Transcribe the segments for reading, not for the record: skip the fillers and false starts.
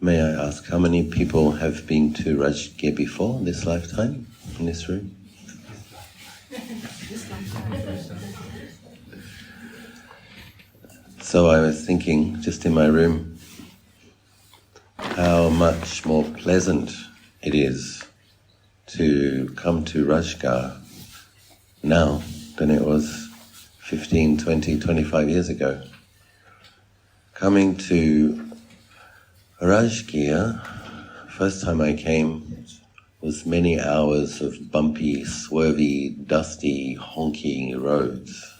May I ask how many people have been to Rajgir before in this lifetime, in this room? So I was thinking, just in my room, how much more pleasant it is to come to Rajgir now than it was 15, 20, 25 years ago. Coming to Rajgir, first time I came, was many hours of bumpy, swervy, dusty, honking roads.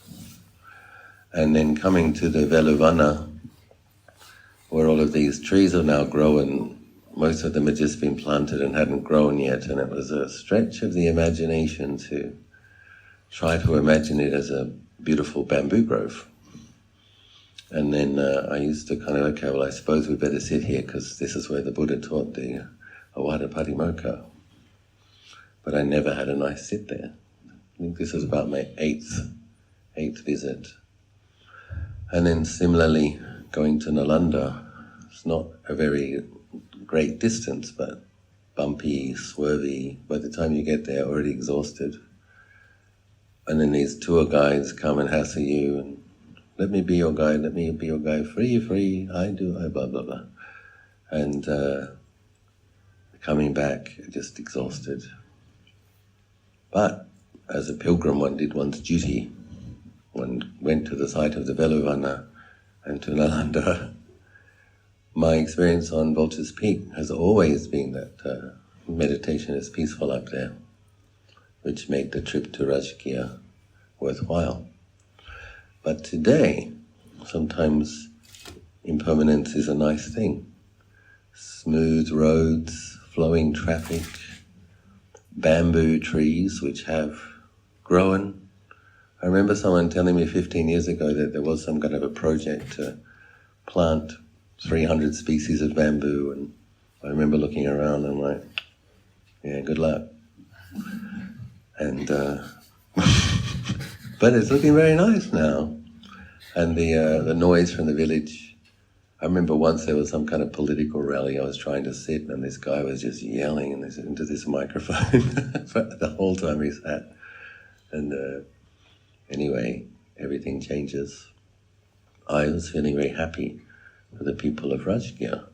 And then coming to the Veluvana, where all of these trees have now grown, most of them had just been planted and hadn't grown yet, and it was a stretch of the imagination to try to imagine it as a beautiful bamboo grove. And then I used to kind of, okay, well I suppose we better sit here because this is where the Buddha taught the Awada Patimokkha. But I never had a nice sit there. I think this was about my eighth visit. And then similarly, going to Nalanda, it's not a very great distance, but bumpy, swervy. By the time you get there, already exhausted. And then these tour guides come and hassle you, and let me be your guide, free, I blah, blah, blah. And coming back, just exhausted. But as a pilgrim, one did one's duty. One went to the site of the Veluvana and to Nalanda. My experience on Vulture's Peak has always been that meditation is peaceful up there, which made the trip to Rajgir worthwhile. But today, sometimes impermanence is a nice thing. Smooth roads, flowing traffic, bamboo trees which have grown. I remember someone telling me 15 years ago that there was some kind of a project to plant 300 species of bamboo, and I remember looking around and I'm like, yeah, good luck. And but it's looking very nice now. And the noise from the village. I remember once there was some kind of political rally. I was trying to sit, and this guy was just yelling into this microphone the whole time he sat. And anyway, everything changes. I was feeling very happy for the people of Rajgir.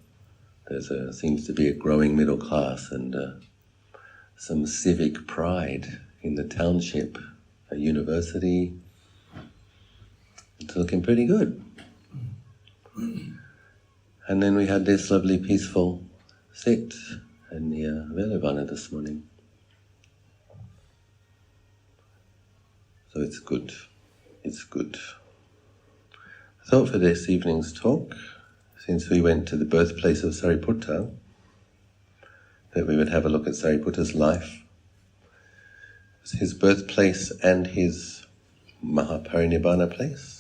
There seems to be a growing middle class and some civic pride in the township, a university. It's looking pretty good. And then we had this lovely peaceful sit in the Veluvana this morning. So it's good. It's good. I thought for this evening's talk, since we went to the birthplace of Sariputta, that we would have a look at Sariputta's life, his birthplace and his Mahaparinibbana place.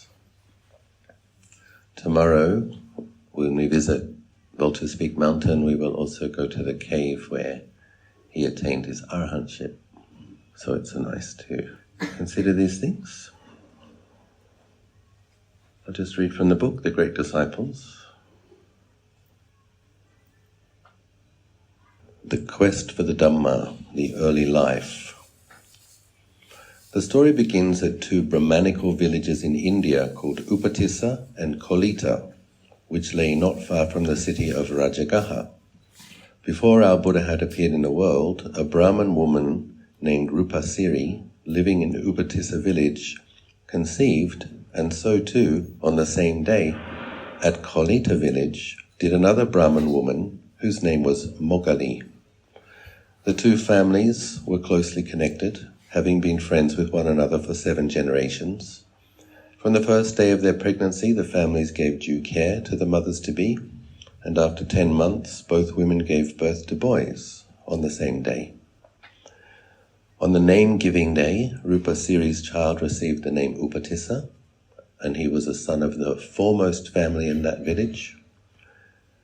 Tomorrow, when we visit Vulture's Peak Mountain, we will also go to the cave where he attained his arahantship. So it's nice to consider these things. I'll just read from the book, The Great Disciples. The quest for the Dhamma, the early life. The story begins at two Brahmanical villages in India called Upatissa and Kolita, which lay not far from the city of Rajagaha. Before our Buddha had appeared in the world, a Brahmin woman named Rupasiri, living in Upatissa village, conceived, and so too, on the same day, at Kolita village, did another Brahmin woman whose name was Mogali. The two families were closely connected, having been friends with one another for 7 generations. From the first day of their pregnancy, the families gave due care to the mothers-to-be, and after 10 months, both women gave birth to boys on the same day. On the name-giving day, Rupasiri's child received the name Upatissa, and he was a son of the foremost family in that village.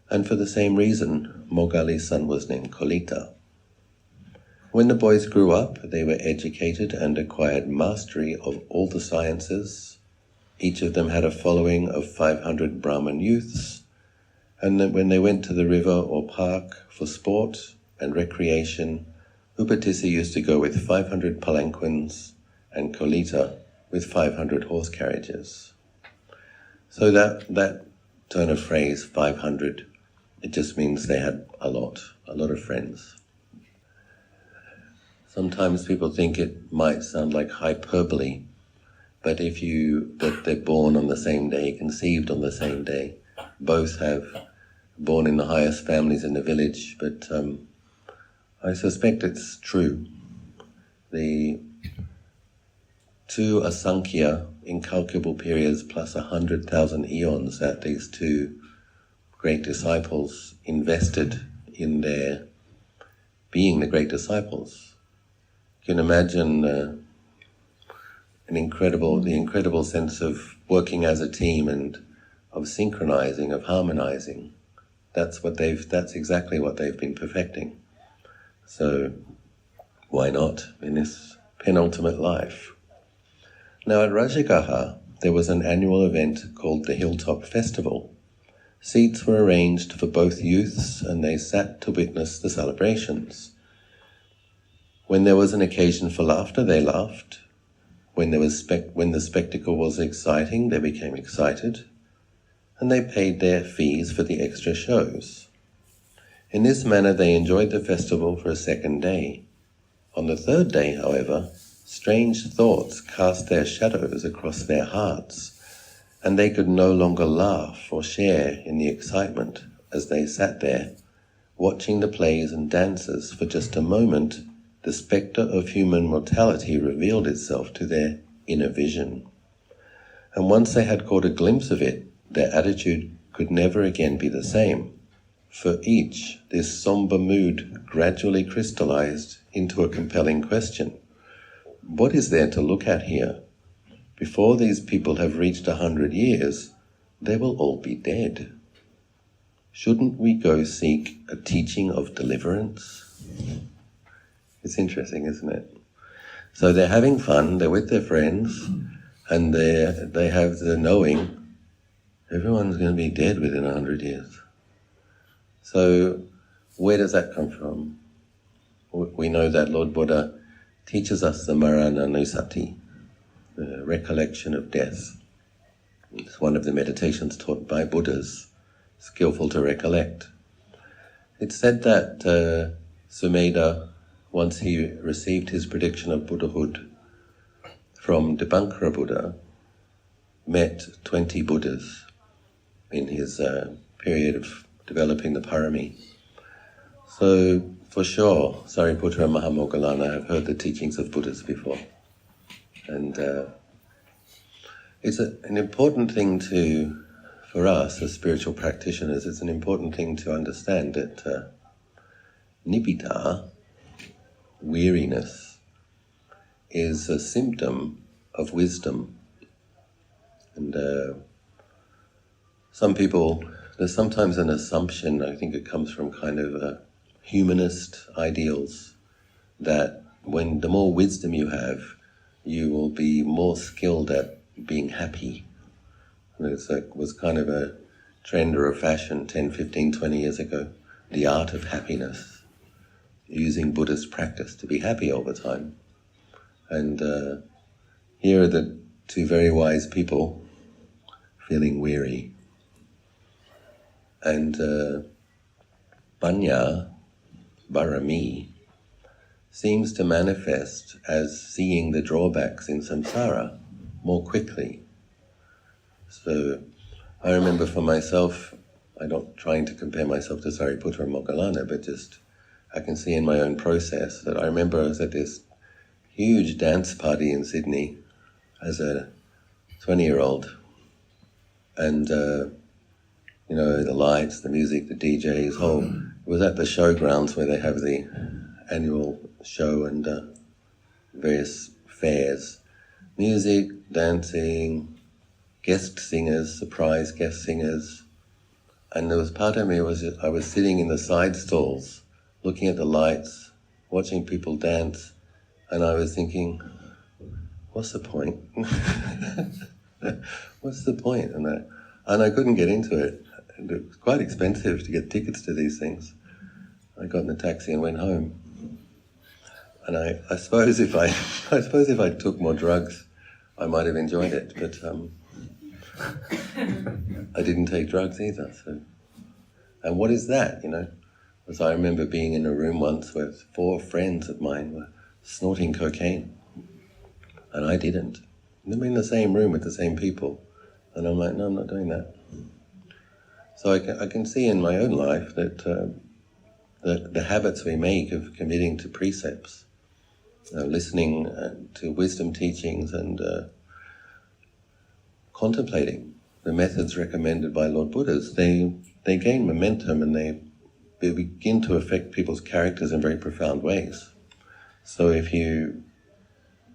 And for the same reason, Mogali's son was named Kolita. When the boys grew up, they were educated and acquired mastery of all the sciences. Each of them had a following of 500 Brahmin youths, And then when they went to the river or park for sport and recreation, Upatissa used to go with 500 palanquins and Kolita with 500 horse carriages. So that turn of phrase, 500, it just means they had a lot of friends. Sometimes people think it might sound like hyperbole, but that they're born on the same day, conceived on the same day, both have born in the highest families in the village, but I suspect it's true. The two asankhya, incalculable periods plus 100,000 eons that these two great disciples invested in their being the great disciples. You can imagine the incredible sense of working as a team and of synchronizing, of harmonizing. That's exactly what they've been perfecting. So why not in this penultimate life? Now at Rajgir, there was an annual event called the Hilltop Festival. Seats were arranged for both youths and they sat to witness the celebrations. When there was an occasion for laughter, they laughed. When the spectacle was exciting, they became excited. And they paid their fees for the extra shows. In this manner they enjoyed the festival for a second day. On the third day, however, strange thoughts cast their shadows across their hearts, and they could no longer laugh or share in the excitement as they sat there, watching the plays and dances. For just a moment, the spectre of human mortality revealed itself to their inner vision. And once they had caught a glimpse of it, their attitude could never again be the same. For each, this somber mood gradually crystallized into a compelling question. What is there to look at here? Before these people have reached 100 years, they will all be dead. Shouldn't we go seek a teaching of deliverance? It's interesting, isn't it? So they're having fun, they're with their friends, and they have the knowing everyone's going to be dead within 100 years. So where does that come from? We know that Lord Buddha teaches us the Marananusati, the recollection of death. It's one of the meditations taught by Buddhas, skillful to recollect. It's said that Sumedha, once he received his prediction of Buddhahood from Dipankara Buddha, met 20 Buddhas in his period of developing the parami. So, for sure, Sariputta and Mahamoggallana have heard the teachings of Buddhas before. And it's an important thing for us as spiritual practitioners, it's an important thing to understand that nibbida, weariness, is a symptom of wisdom. And there's sometimes an assumption, I think it comes from kind of humanist ideals, that the more wisdom you have, you will be more skilled at being happy. And it was kind of a trend or a fashion 10, 15, 20 years ago, the art of happiness, using Buddhist practice to be happy all the time. And here are the two very wise people feeling weary. And Panya, Barami, seems to manifest as seeing the drawbacks in samsara more quickly. So I remember for myself, I'm not trying to compare myself to Sariputta or Moggallana, but just I can see in my own process that I remember I was at this huge dance party in Sydney as a 20-year-old, and the lights, the music, the DJs, it was at the showgrounds where they have the annual show and various fairs. Music, dancing, guest singers, surprise guest singers. And there was part of me, I was sitting in the side stalls, looking at the lights, watching people dance, and I was thinking, what's the point? What's the point? And I couldn't get into it. And it was quite expensive to get tickets to these things. I got in a taxi and went home. And I suppose if I took more drugs, I might have enjoyed it. But I didn't take drugs either. So, and what is that? Because I remember being in a room once where 4 friends of mine were snorting cocaine, and I didn't. And they were in the same room with the same people, and I'm like, no, I'm not doing that. So I can see in my own life that the habits we make of committing to precepts, listening to wisdom teachings, and contemplating the methods recommended by Lord Buddhas, they gain momentum and they begin to affect people's characters in very profound ways. So if you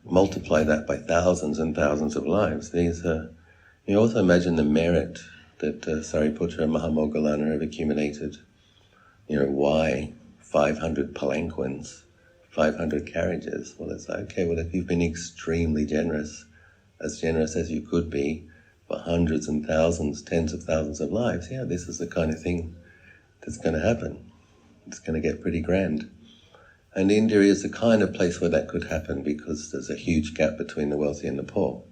multiply that by thousands and thousands of lives, you also imagine the merit that Sariputta and Mahamoggallana have accumulated. Why 500 palanquins, 500 carriages? Well, it's like, okay, well, if you've been extremely generous as you could be, for hundreds and thousands, tens of thousands of lives, yeah, this is the kind of thing that's going to happen. It's going to get pretty grand. And India is the kind of place where that could happen because there's a huge gap between the wealthy and the poor.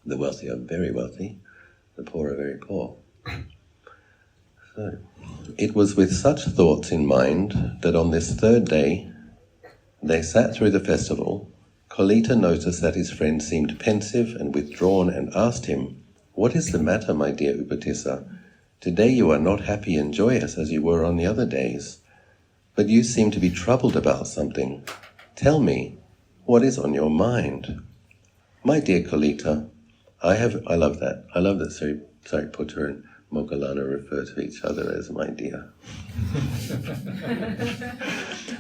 The wealthy are very wealthy, the poor are very poor. So, it was with such thoughts in mind that on this 3rd day, they sat through the festival. Kolita noticed that his friend seemed pensive and withdrawn and asked him, "What is the matter, my dear Upatissa? Today you are not happy and joyous as you were on the other days, but you seem to be troubled about something. Tell me, what is on your mind?" "My dear Kolita, I love that. I love that Sariputta and Moggallana refer to each other as my dear.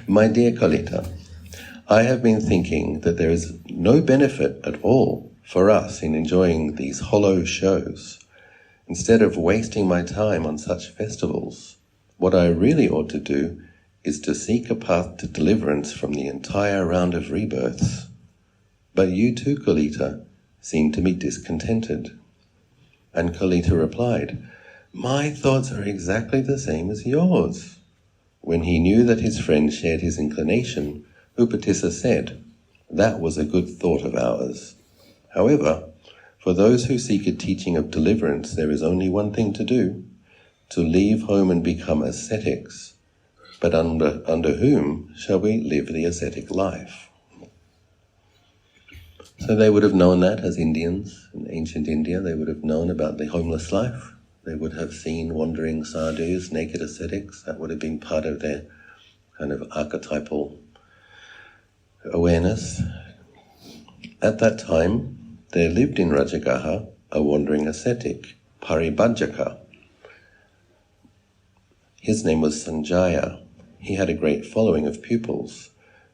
"My dear Kolita, I have been thinking that there is no benefit at all for us in enjoying these hollow shows. Instead of wasting my time on such festivals, what I really ought to do is to seek a path to deliverance from the entire round of rebirths. But you too, Kolita, seem to be discontented." And Kolita replied, "My thoughts are exactly the same as yours." When he knew that his friend shared his inclination, Upatissa said, "That was a good thought of ours. However, for those who seek a teaching of deliverance, there is only one thing to do, to leave home and become ascetics. But under whom shall we live the ascetic life?" So they would have known that as Indians in ancient India. They would have known about the homeless life. They would have seen wandering sadhus, naked ascetics. That would have been part of their kind of archetypal awareness. At that time, there lived in Rajgir a wandering ascetic, Paribhajaka. His name was Sanjaya. He had a great following of pupils.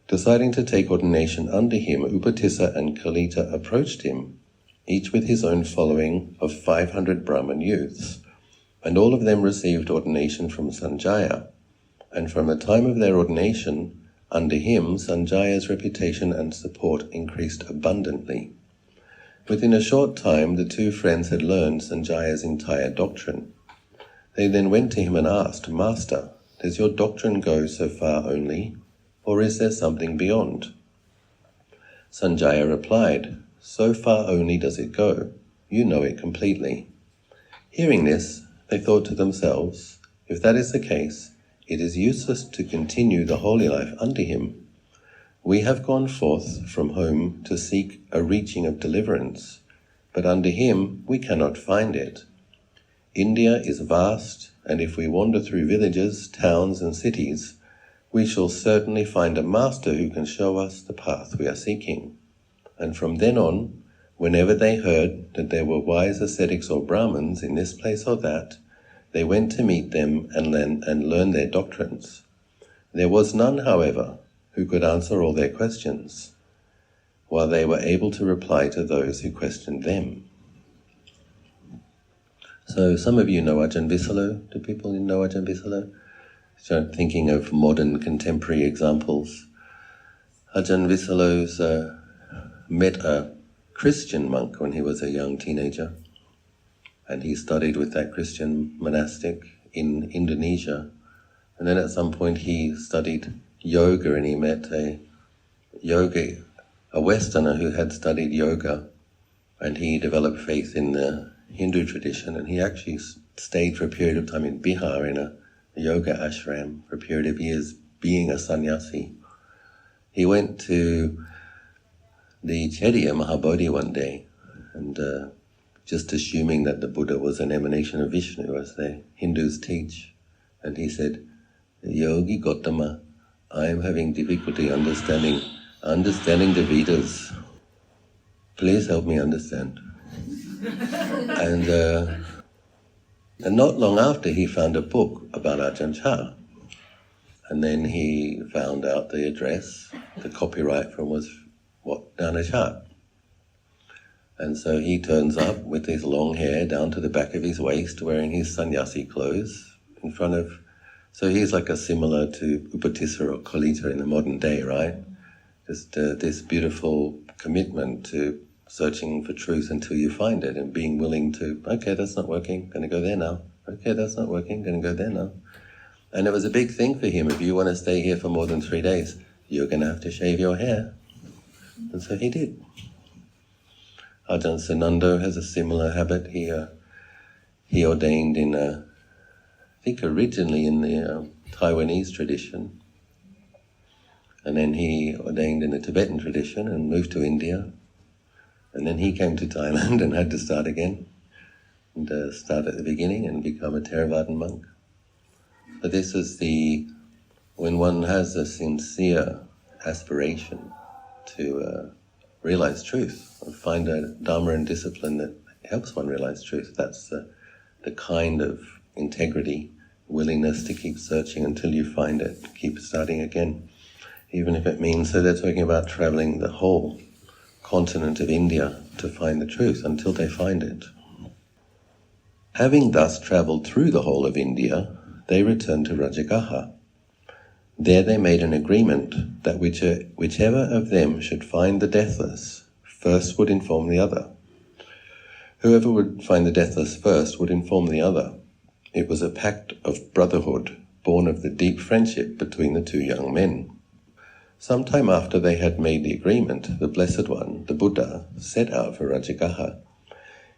Deciding to take ordination under him, Upatissa and Kolita approached him, each with his own following of 500 Brahmin youths, and all of them received ordination from Sanjaya. And from the time of their ordination, under him, Sanjaya's reputation and support increased abundantly. Within a short time, the 2 friends had learned Sanjaya's entire doctrine. They then went to him and asked, "Master, does your doctrine go so far only, or is there something beyond?" Sanjaya replied, "So far only does it go. You know it completely." Hearing this, they thought to themselves, if that is the case, it is useless to continue the holy life under him. We have gone forth from home to seek a reaching of deliverance, but under him we cannot find it. India is vast, and if we wander through villages, towns, and cities, we shall certainly find a master who can show us the path we are seeking. And from then on, whenever they heard that there were wise ascetics or Brahmins in this place or that, they went to meet them and learn their doctrines. There was none, however, who could answer all their questions, while they were able to reply to those who questioned them. So some of you know Ajahn Visalo. Do people know Ajahn Visalo? So thinking of modern contemporary examples. Ajahn Visalo's met a Christian monk when he was a young teenager. and he studied with that Christian monastic in Indonesia. And then at some point he studied yoga, and he met a Westerner who had studied yoga, and he developed faith in the Hindu tradition, and he actually stayed for a period of time in Bihar in a yoga ashram for a period of years, being a sannyasi. He went to the Chediya Mahabodhi one day, and just assuming that the Buddha was an emanation of Vishnu, as the Hindus teach, and he said, "Yogi Gautama, I am having difficulty understanding the Vedas. Please help me understand." And not long after, he found a book about Ajahn Chah. And then he found out the address, the copyright from was Nana Chah. And so he turns up with his long hair down to the back of his waist, wearing his sannyasi clothes in front of... So he's like a similar to Upatissa or Kolita in the modern day, right? Just this beautiful commitment to searching for truth until you find it, and being willing to, okay, that's not working, going to go there now. Okay, that's not working, going to go there now. And it was a big thing for him. If you want to stay here for more than 3 days, you're going to have to shave your hair. And so he did. Ajahn Sanando has a similar habit. He ordained in, I think originally in the Taiwanese tradition, and then he ordained in the Tibetan tradition and moved to India. And then he came to Thailand and had to start again, and start at the beginning and become a Theravadan monk. But this is when one has a sincere aspiration to realize truth, or find a dharma and discipline that helps one realize truth. That's the kind of integrity, willingness to keep searching until you find it, keep starting again. Even if it means, so they're talking about traveling the whole continent of India to find the truth until they find it. Having thus travelled through the whole of India, they returned to Rajgir. There they made an agreement that whichever of them should find the deathless first would inform the other. Whoever would find the deathless first would inform the other. It was a pact of brotherhood, born of the deep friendship between the two young men. Some time after they had made the agreement, the Blessed One, the Buddha, set out for Rajgir.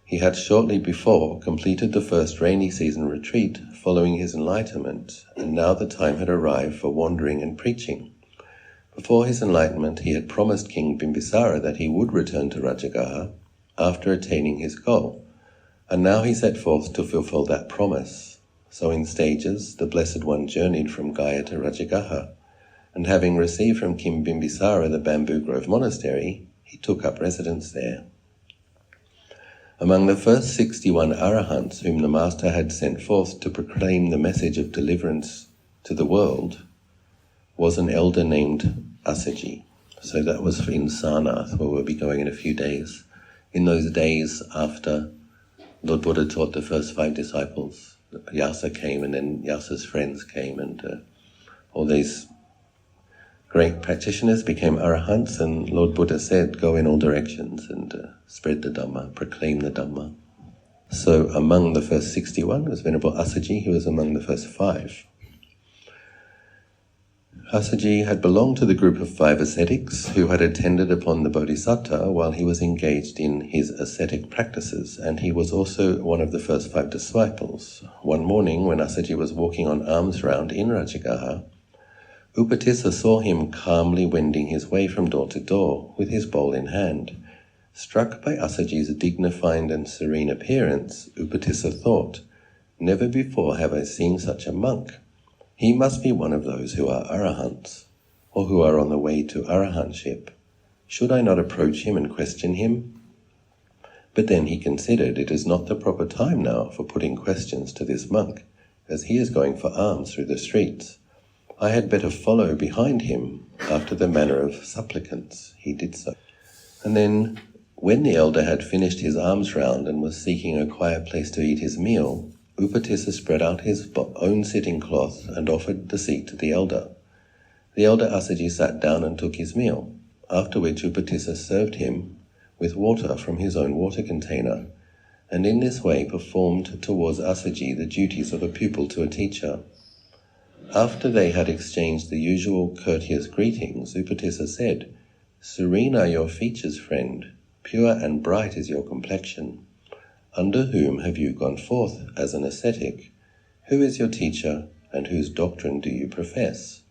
He had shortly before completed the first rainy season retreat following his enlightenment, and now the time had arrived for wandering and preaching. Before his enlightenment, he had promised King Bimbisara that he would return to Rajgir after attaining his goal, and now he set forth to fulfill that promise. So in stages, the Blessed One journeyed from Gaya to Rajgir, and having received from King Bimbisara the Bamboo Grove Monastery, he took up residence there. Among the first 61 arahants whom the Master had sent forth to proclaim the message of deliverance to the world was an elder named Assaji. So that was in Sarnath, where we'll be going in a few days. In those days after Lord Buddha taught the first 5 disciples, Yasa came, and then Yasa's friends came, and all these great practitioners became arahants, and Lord Buddha said, go in all directions and spread the Dhamma, proclaim the Dhamma. So among the first 61 was Venerable Assaji, who was among the first 5. Assaji had belonged to the group of 5 ascetics who had attended upon the Bodhisattva while he was engaged in his ascetic practices, and he was also one of the first 5 disciples. One morning, when Assaji was walking on alms round in Rajgir, Upatissa saw him calmly wending his way from door to door, with his bowl in hand. Struck by Assaji's dignified and serene appearance, Upatissa thought, never before have I seen such a monk. He must be one of those who are arahants, or who are on the way to arahantship. Should I not approach him and question him? But then he considered it is not the proper time now for putting questions to this monk, as he is going for alms through the streets. I had better follow behind him after the manner of supplicants. He did so. And then, when the elder had finished his alms round and was seeking a quiet place to eat his meal, Upatissa spread out his own sitting cloth and offered the seat to the elder. The elder Assaji sat down and took his meal, after which Upatissa served him with water from his own water container, and in this way performed towards Asaji the duties of a pupil to a teacher. After they had exchanged the usual courteous greetings, Upatissa said, "Serene are your features, friend, pure and bright is your complexion. Under whom have you gone forth as an ascetic? Who is your teacher, and whose doctrine do you profess?"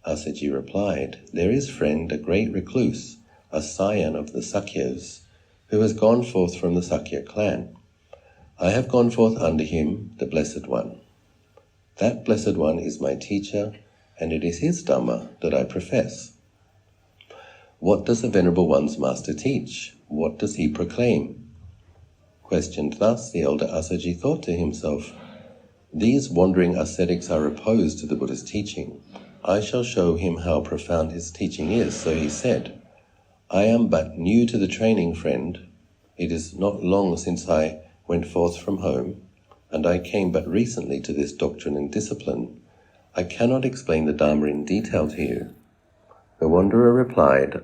Asaji replied, "There is, friend, a great recluse, a scion of the Sakyas, who has gone forth from the Sakya clan. I have gone forth under him, the Blessed One. That Blessed One is my teacher, and it is his Dhamma that I profess." "What does the Venerable One's master teach? What does he proclaim?" Questioned thus, the elder Asaji thought to himself, "These wandering ascetics are opposed to the Buddha's teaching. I shall show him how profound his teaching is." So he said, "I am but new to the training, friend. It is not long since I went forth from home, and I came but recently to this doctrine and discipline. I cannot explain the Dharma in detail to you." The wanderer replied,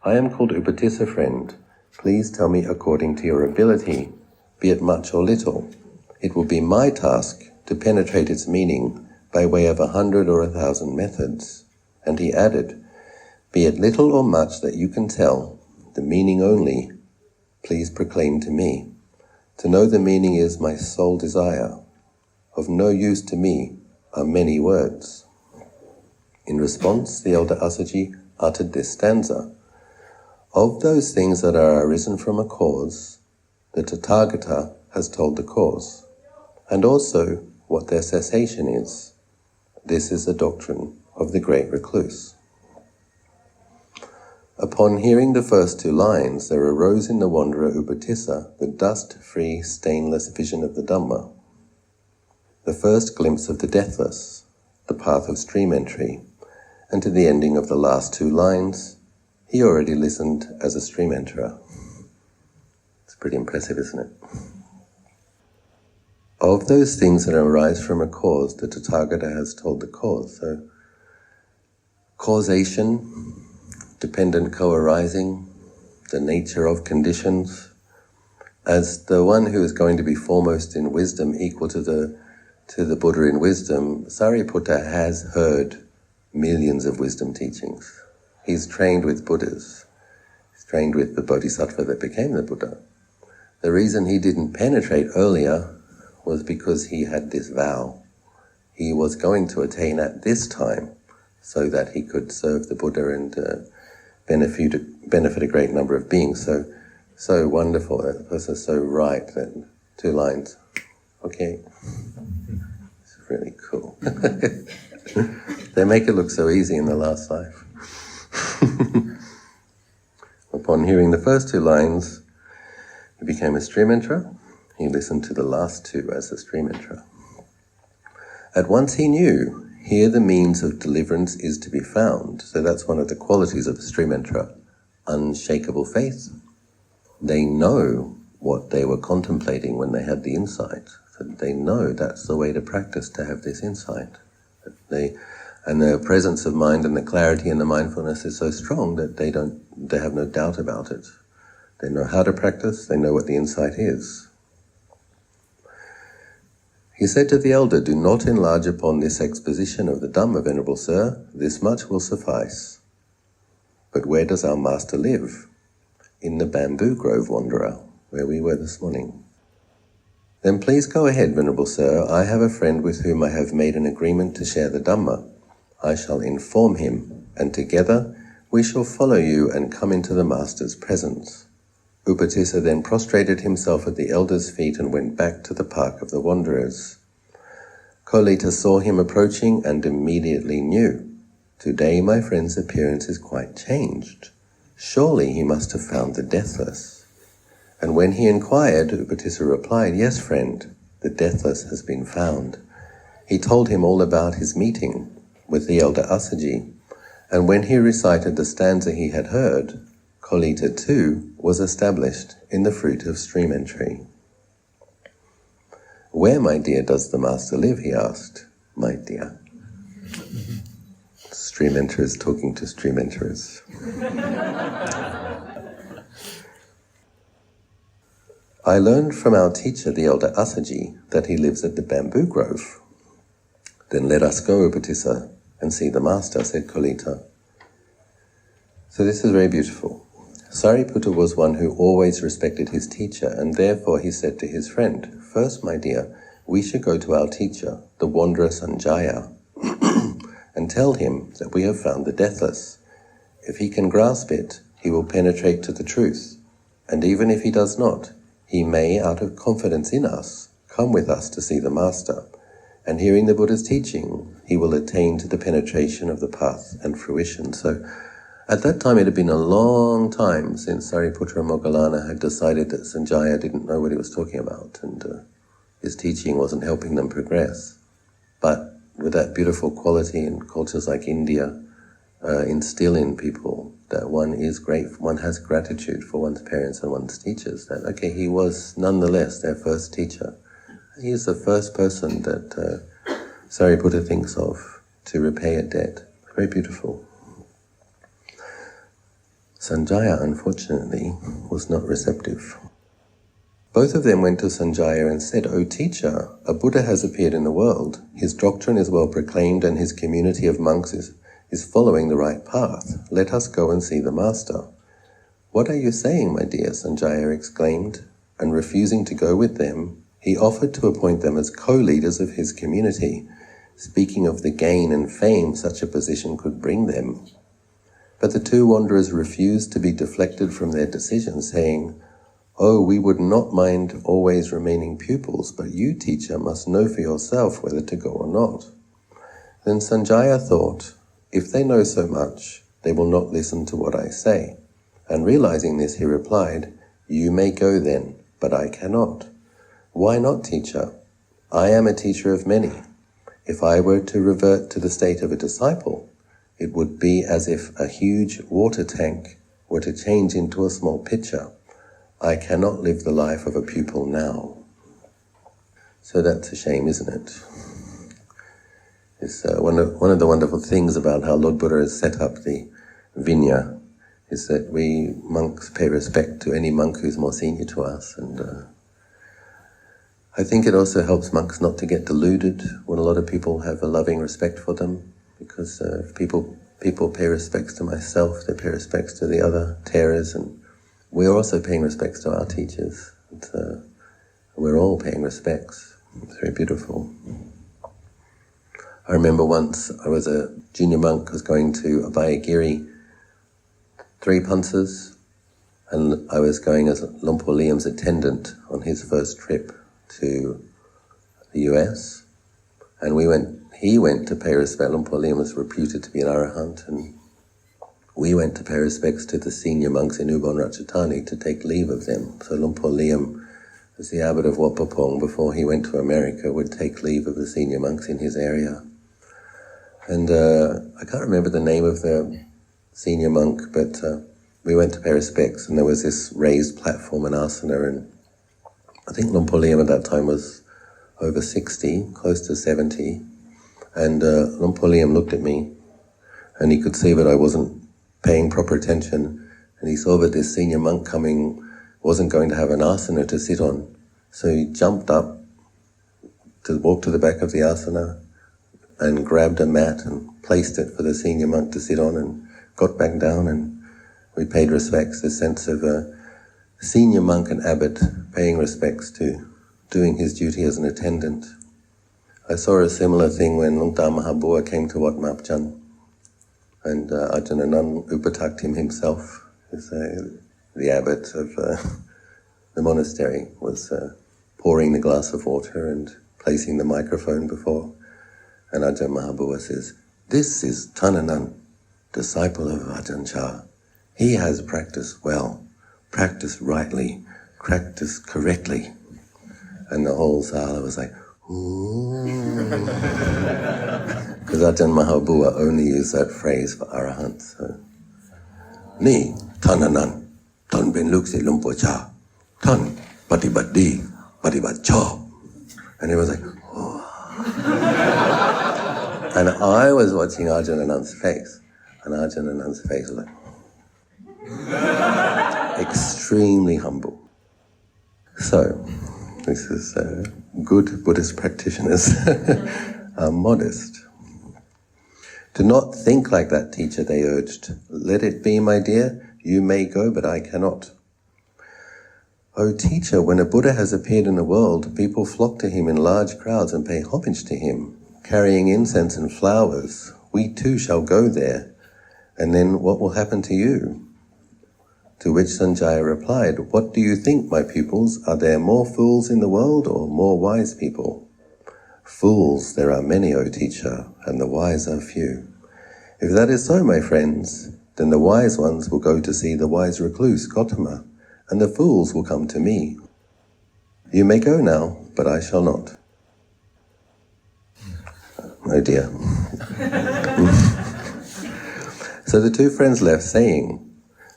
"I am called Upatissa, friend. Please tell me according to your ability, be it much or little. It will be my task to penetrate its meaning by way of 100 or 1,000 methods." And he added, "Be it little or much that you can tell, the meaning only, please proclaim to me. To know the meaning is my sole desire. Of no use to me are many words." In response, the elder Asaji uttered this stanza, "Of those things that are arisen from a cause, the Tathagata has told the cause, and also what their cessation is. This is the doctrine of the great recluse." Upon hearing the first two lines, there arose in the wanderer Upatissa the dust-free, stainless vision of the Dhamma, the first glimpse of the deathless, the path of stream entry, and to the ending of the last two lines, he already listened as a stream enterer. It's pretty impressive, isn't it? Of those things that arise from a cause, the Tathagata has told the cause. So, causation, dependent co-arising, the nature of conditions. As the one who is going to be foremost in wisdom, equal to the Buddha in wisdom, Sariputta has heard millions of wisdom teachings. He's trained with Buddhas. He's trained with the Bodhisattva that became the Buddha. The reason he didn't penetrate earlier was because he had this vow. He was going to attain at this time so that he could serve the Buddha and benefit a great number of beings. So wonderful. That person's so right. That 2 lines. Okay. It's really cool. They make it look so easy in the last life. Upon hearing the first 2 lines, he became a stream enterer. He listened to the last 2 as a stream enterer. At once he knew, here the means of deliverance is to be found. So that's one of the qualities of a stream enterer. Unshakable faith. They know what they were contemplating when they had the insight. So they know that's the way to practice, to have this insight. And their presence of mind and the clarity and the mindfulness is so strong that they have no doubt about it. They know how to practice, they know what the insight is. He said to the elder, "Do not enlarge upon this exposition of the Dhamma, Venerable Sir. This much will suffice. But where does our master live?" "In the bamboo grove, wanderer, where we were this morning." "Then please go ahead, Venerable Sir. I have a friend with whom I have made an agreement to share the Dhamma. I shall inform him, and together we shall follow you and come into the master's presence." Upatissa then prostrated himself at the elder's feet and went back to the park of the wanderers. Kolita saw him approaching and immediately knew, "Today my friend's appearance is quite changed. Surely he must have found the deathless." And when he inquired, Upatissa replied, "Yes, friend, the deathless has been found." He told him all about his meeting with the elder Asaji, and when he recited the stanza he had heard, Kolita too was established in the fruit of stream entry. "Where, my dear, does the master live?" he asked. "My dear." Stream enterers talking to stream enterers. I learned from our teacher, the elder Asaji, that he lives at the bamboo grove. Then let us go, Upatissa, and see the master, said Kolita. So this is very beautiful. Sariputta was one who always respected his teacher, and therefore he said to his friend, "First, my dear, we should go to our teacher, the wanderer Sanjaya, and tell him that we have found the deathless. If he can grasp it, he will penetrate to the truth, and even if he does not, he may, out of confidence in us, come with us to see the master, and hearing the Buddha's teaching, he will attain to the penetration of the path and fruition." So at that time it had been a long time since Sariputta and Moggallana had decided that Sanjaya didn't know what he was talking about, and his teaching wasn't helping them progress. But with that beautiful quality in cultures like India, instill in people that one has gratitude for one's parents and one's teachers, that, okay, he was nonetheless their first teacher. He is the first person that Sariputta thinks of to repay a debt. Very beautiful. Sanjaya, unfortunately, was not receptive. Both of them went to Sanjaya and said, "O teacher, a Buddha has appeared in the world. His doctrine is well proclaimed and his community of monks is following the right path. Let us go and see the master." "What are you saying, my dear?" Sanjaya exclaimed, and refusing to go with them, he offered to appoint them as co-leaders of his community, speaking of the gain and fame such a position could bring them. But the two wanderers refused to be deflected from their decision, saying, "Oh, we would not mind always remaining pupils, but you, teacher, must know for yourself whether to go or not." Then Sanjaya thought, "If they know so much, they will not listen to what I say." And realizing this, he replied, "You may go then, but I cannot." "Why not, teacher? I am a teacher of many. If I were to revert to the state of a disciple, it would be as if a huge water tank were to change into a small pitcher. I cannot live the life of a pupil now." So that's a shame, isn't it? It's one of the wonderful things about how Lord Buddha has set up the Vinaya is that we monks pay respect to any monk who's more senior to us, and I think it also helps monks not to get deluded when a lot of people have a loving respect for them, because if people pay respects to myself, they pay respects to the other terrors, and we're also paying respects to our teachers. We're all paying respects. It's very beautiful. I remember once I was a junior monk, was going to Abhayagiri, 3 punsas, and I was going as Lumpur Liam's attendant on his first trip to the US, and he went to pay respect. Lumpur Liam was reputed to be an arahant, and we went to pay respects to the senior monks in Ubon Ratchathani to take leave of them. So Lumpur Liam, as the abbot of Wat Pah Pong, before he went to America, would take leave of the senior monks in his area. And I can't remember the name of the senior monk, but we went to pay respects, and there was this raised platform and asana, and I think Lumpur Liam at that time was over 60, close to 70, and Lumpur Liam looked at me, and he could see that I wasn't paying proper attention, and he saw that this senior monk coming wasn't going to have an asana to sit on, so he jumped up to walk to the back of the asana and grabbed a mat and placed it for the senior monk to sit on, and got back down, and we paid respects, this sense of a senior monk and abbot paying respects to doing his duty as an attendant. I saw a similar thing when Lungta Mahabua came to Wat Mapchan, and Ajahn Anan upataked him himself, as the abbot of the monastery was pouring the glass of water and placing the microphone before, and Ajahn Mahabua says, "This is Tananan, disciple of Ajahn Chah. He has practiced well, practiced rightly, practiced correctly." And the whole sala was like, ooh. Because Ajahn Mahabua only used that phrase for arahants. So, "Ni Tananan, Tan Ben Luk Se Lumpur Cha, Tan Patibat Di, Patibat Cha." And he was like, oh. And I was watching Ajahn Anand's face, and Ajahn Anand's face was like, extremely humble. So, this is good Buddhist practitioners are modest. Do not think like that, teacher, they urged. Let it be, my dear. You may go, but I cannot. O teacher, when a Buddha has appeared in the world, people flock to him in large crowds and pay homage to him, carrying incense and flowers. We too shall go there. And then what will happen to you? To which Sanjaya replied, what do you think, my pupils? Are there more fools in the world or more wise people? Fools there are many, O teacher, and the wise are few. If that is so, my friends, then the wise ones will go to see the wise recluse, Gautama, and the fools will come to me. You may go now, but I shall not. Oh dear. So the two friends left saying,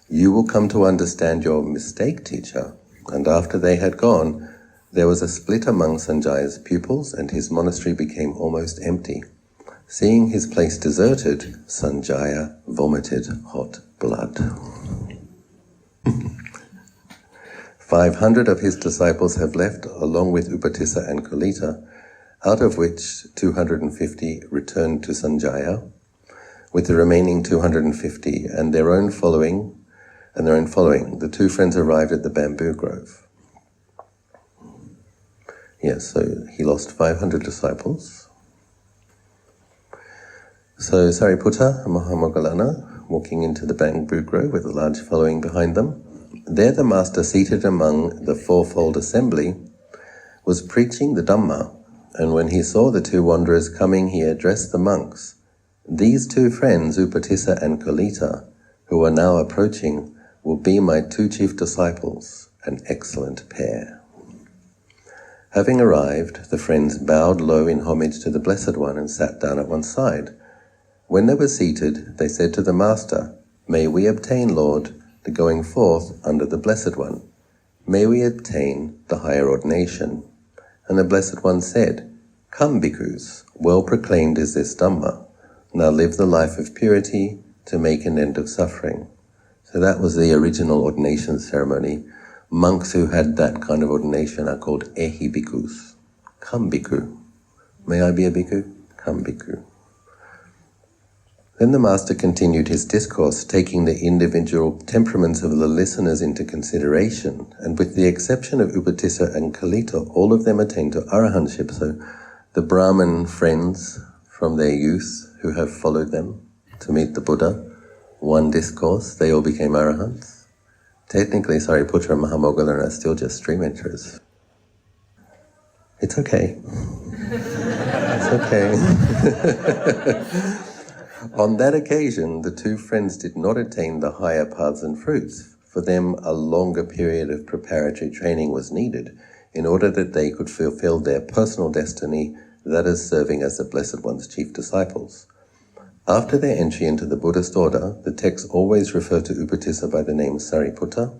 you will come to understand your mistake, teacher. And after they had gone, there was a split among Sanjaya's pupils, and his monastery became almost empty. Seeing his place deserted, Sanjaya vomited hot blood. 500 of his disciples have left, along with Upatissa and Kolita, out of which 250 returned to Sanjaya, with the remaining 250 and their own following. The two friends arrived at the bamboo grove. Yes, so he lost 500 disciples. So Sariputta and Mahamoggallana, walking into the bamboo grove with a large following behind them, there the master, seated among the fourfold assembly, was preaching the Dhamma, and when he saw the two wanderers coming, he addressed the monks. These two friends, Upatissa and Kolita, who are now approaching, will be my two chief disciples, an excellent pair. Having arrived, the friends bowed low in homage to the Blessed One and sat down at one side. When they were seated, they said to the Master, may we obtain, Lord, the going forth under the Blessed One. May we obtain the higher ordination. And the Blessed One said, come, bhikkhus, well proclaimed is this Dhamma. Now live the life of purity to make an end of suffering. So that was the original ordination ceremony. Monks who had that kind of ordination are called ehi bhikkhus. Come, bhikkhu. May I be a bhikkhu? Come, bhikkhu. Then the Master continued his discourse, taking the individual temperaments of the listeners into consideration, and with the exception of Upatissa and Kolita, all of them attained to arahantship. So the Brahmin friends from their youth who have followed them to meet the Buddha, one discourse, they all became arahants. Technically, Sariputta and Mahamoggallana are still just stream enterers. It's okay. It's okay. On that occasion, the two friends did not attain the higher paths and fruits. For them, a longer period of preparatory training was needed in order that they could fulfill their personal destiny, that is, serving as the Blessed One's chief disciples. After their entry into the Buddhist order, the texts always refer to Upatissa by the name Sariputta,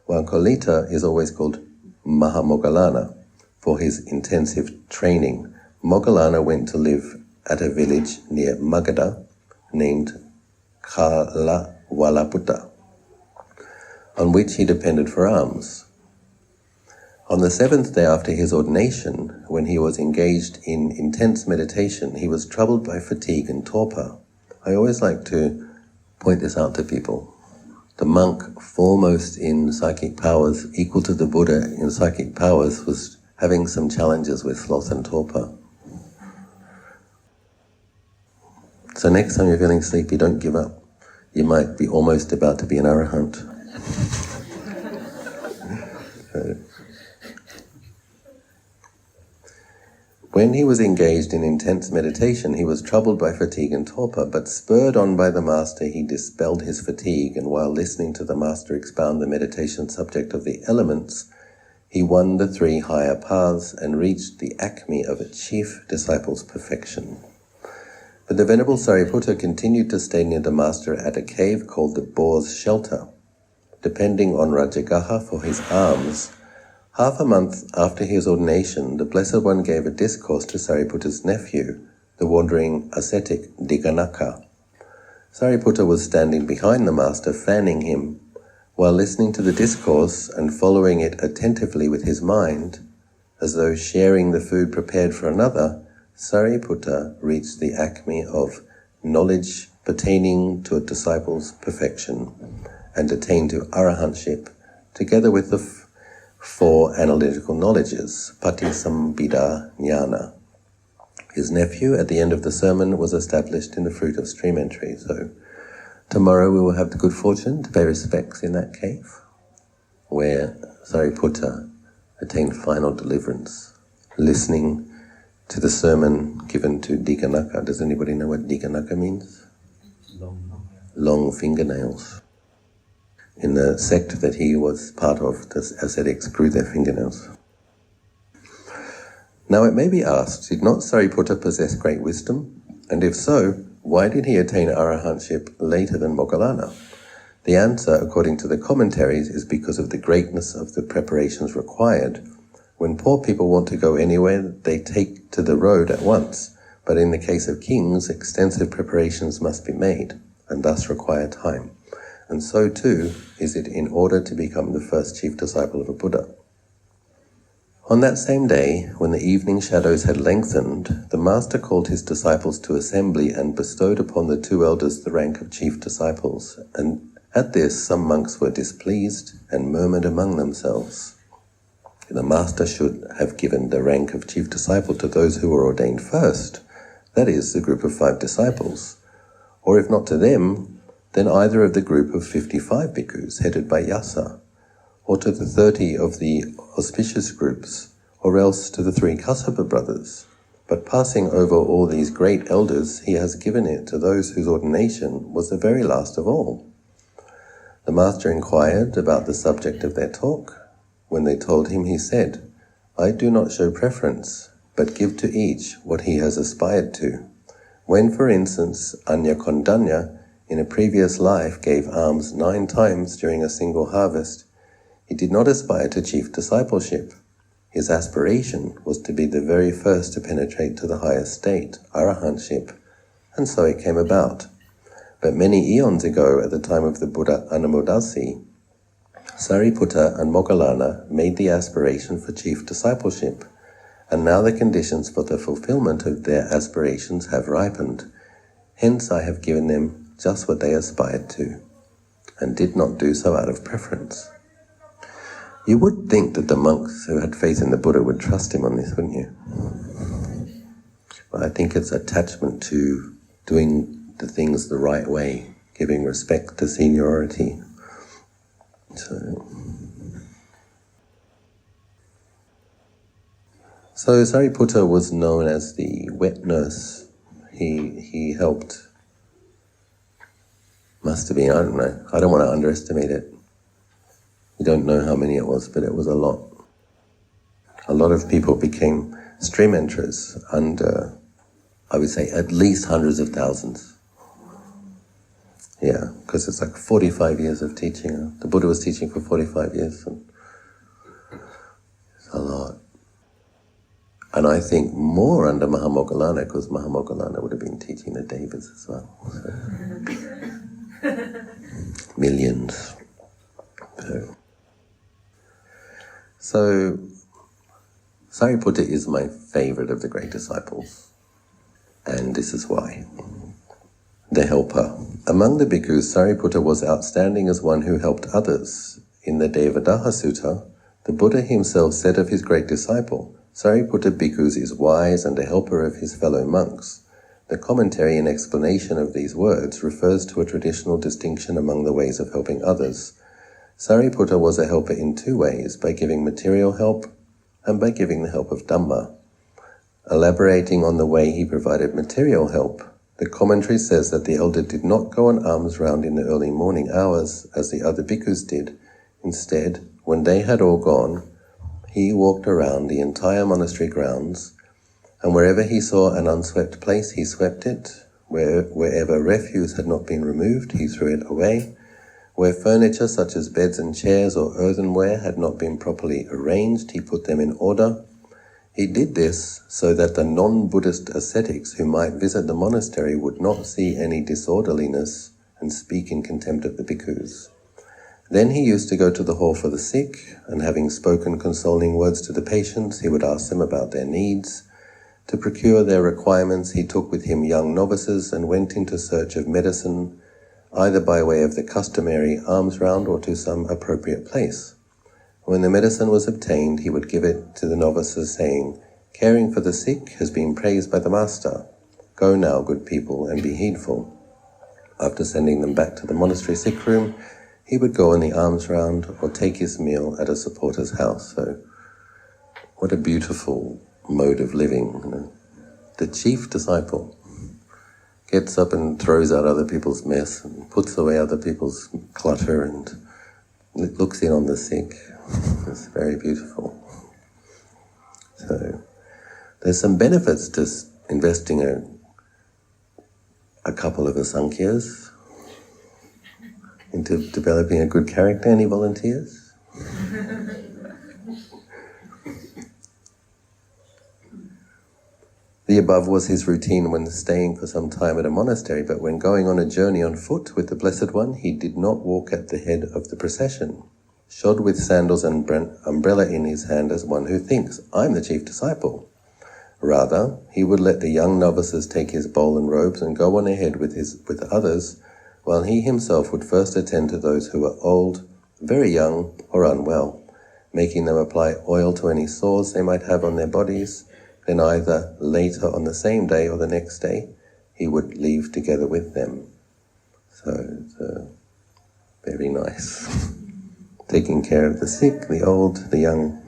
while Kolita is always called Mahamoggallana for his intensive training. Moggallana went to live at a village near Magadha named Kalawalaputta, on which he depended for alms. On the 7th day after his ordination, when he was engaged in intense meditation, he was troubled by fatigue and torpor. I always like to point this out to people. The monk foremost in psychic powers, equal to the Buddha in psychic powers, was having some challenges with sloth and torpor. So next time you're feeling sleepy, don't give up. You might be almost about to be an arahant. When he was engaged in intense meditation, he was troubled by fatigue and torpor, but spurred on by the Master, he dispelled his fatigue, and while listening to the Master expound the meditation subject of the elements, he won the 3 higher paths and reached the acme of a chief disciple's perfection. But the Venerable Sariputta continued to stay near the Master at a cave called the Boar's Shelter, depending on Rajgir for his alms. Half a month after his ordination, the Blessed One gave a discourse to Sariputta's nephew, the wandering ascetic Dighanakha. Sariputta was standing behind the Master, fanning him, While listening to the discourse and following it attentively with his mind, as though sharing the food prepared for another, Sariputta reached the acme of knowledge pertaining to a disciple's perfection and attained to arahantship, together with the four analytical knowledges, patisambhida jnana. His nephew, at the end of the sermon, was established in the fruit of stream entry. So tomorrow we will have the good fortune to pay respects in that cave, where Sariputta attained final deliverance, listening to the sermon given to Diganaka. Does anybody know what Diganaka means? Long fingernails. In the sect that he was part of, the ascetics grew their fingernails. Now it may be asked, did not Sariputta possess great wisdom? And if so, why did he attain arahantship later than Moggallana? The answer, according to the commentaries, is because of the greatness of the preparations required. When poor people want to go anywhere, they take to the road at once, but in the case of kings, extensive preparations must be made, and thus require time. And so too is it in order to become the first chief disciple of a Buddha. On that same day, when the evening shadows had lengthened, the master called his disciples to assembly and bestowed upon the two elders the rank of chief disciples. And at this, some monks were displeased and murmured among themselves. The master should have given the rank of chief disciple to those who were ordained first, that is, the group of 5 disciples, or if not to them, then either of the group of 55 bhikkhus headed by Yasa, or to the 30 of the auspicious groups, or else to the 3 Kassapa brothers. But passing over all these great elders, he has given it to those whose ordination was the very last of all. The master inquired about the subject of their talk. When they told him, he said, I do not show preference, but give to each what he has aspired to. When, for instance, Anya Kondanya, in a previous life, gave alms 9 times during a single harvest, he did not aspire to chief discipleship. His aspiration was to be the very first to penetrate to the highest state, arahantship, and so it came about. But many eons ago, at the time of the Buddha Anumodasi, Sariputta and Moggallana made the aspiration for chief discipleship, and now the conditions for the fulfillment of their aspirations have ripened. Hence I have given them just what they aspired to, and did not do so out of preference. You would think that the monks who had faith in the Buddha would trust him on this, wouldn't you? But I think it's attachment to doing the things the right way, giving respect to seniority. So Sariputta was known as the wet nurse. He helped. Must have been, I don't know. I don't want to underestimate it. We don't know how many it was, but it was a lot. A lot of people became stream enterers, and I would say at least hundreds of thousands. Yeah, because it's like 45 years of teaching. The Buddha was teaching for 45 years, and it's a lot. And I think more under Mahamoggallana, because Mahamoggallana would have been teaching the Devas as well. So. Millions. So Sariputta is my favorite of the great disciples, and this is why. The helper. Among the bhikkhus, Sariputta was outstanding as one who helped others. In the Devadaha Sutta, the Buddha himself said of his great disciple, Sariputta Bhikkhus is wise and a helper of his fellow monks. The commentary in explanation of these words refers to a traditional distinction among the ways of helping others. Sariputta was a helper in 2 ways, by giving material help and by giving the help of Dhamma. Elaborating on the way he provided material help, the commentary says that the elder did not go on alms round in the early morning hours as the other bhikkhus did. Instead, when they had all gone, he walked around the entire monastery grounds, and wherever he saw an unswept place, he swept it. Wherever refuse had not been removed, he threw it away. Where furniture such as beds and chairs or earthenware had not been properly arranged, he put them in order. He did this so that the non-Buddhist ascetics who might visit the monastery would not see any disorderliness and speak in contempt of the bhikkhus. Then he used to go to the hall for the sick, and having spoken consoling words to the patients, he would ask them about their needs. To procure their requirements, he took with him young novices and went into search of medicine, either by way of the customary alms round or to some appropriate place. When the medicine was obtained, he would give it to the novices, saying, "Caring for the sick has been praised by the Master. Go now, good people, and be heedful." After sending them back to the monastery sick room, he would go on the alms round or take his meal at a supporter's house. So, what a beautiful mode of living. You know? The chief disciple gets up and throws out other people's mess and puts away other people's clutter and looks in on the sick. It's very beautiful. So, there's some benefits to investing a couple of asankyas into developing a good character. Any volunteers? The above was his routine when staying for some time at a monastery, but when going on a journey on foot with the Blessed One, he did not walk at the head of the procession, shod with sandals and umbrella in his hand as one who thinks, "I'm the chief disciple." Rather, he would let the young novices take his bowl and robes and go on ahead with others, while he himself would first attend to those who were old, very young, or unwell, making them apply oil to any sores they might have on their bodies. Then either later on the same day or the next day, he would leave together with them. So it's very nice. Taking care of the sick, the old, the young.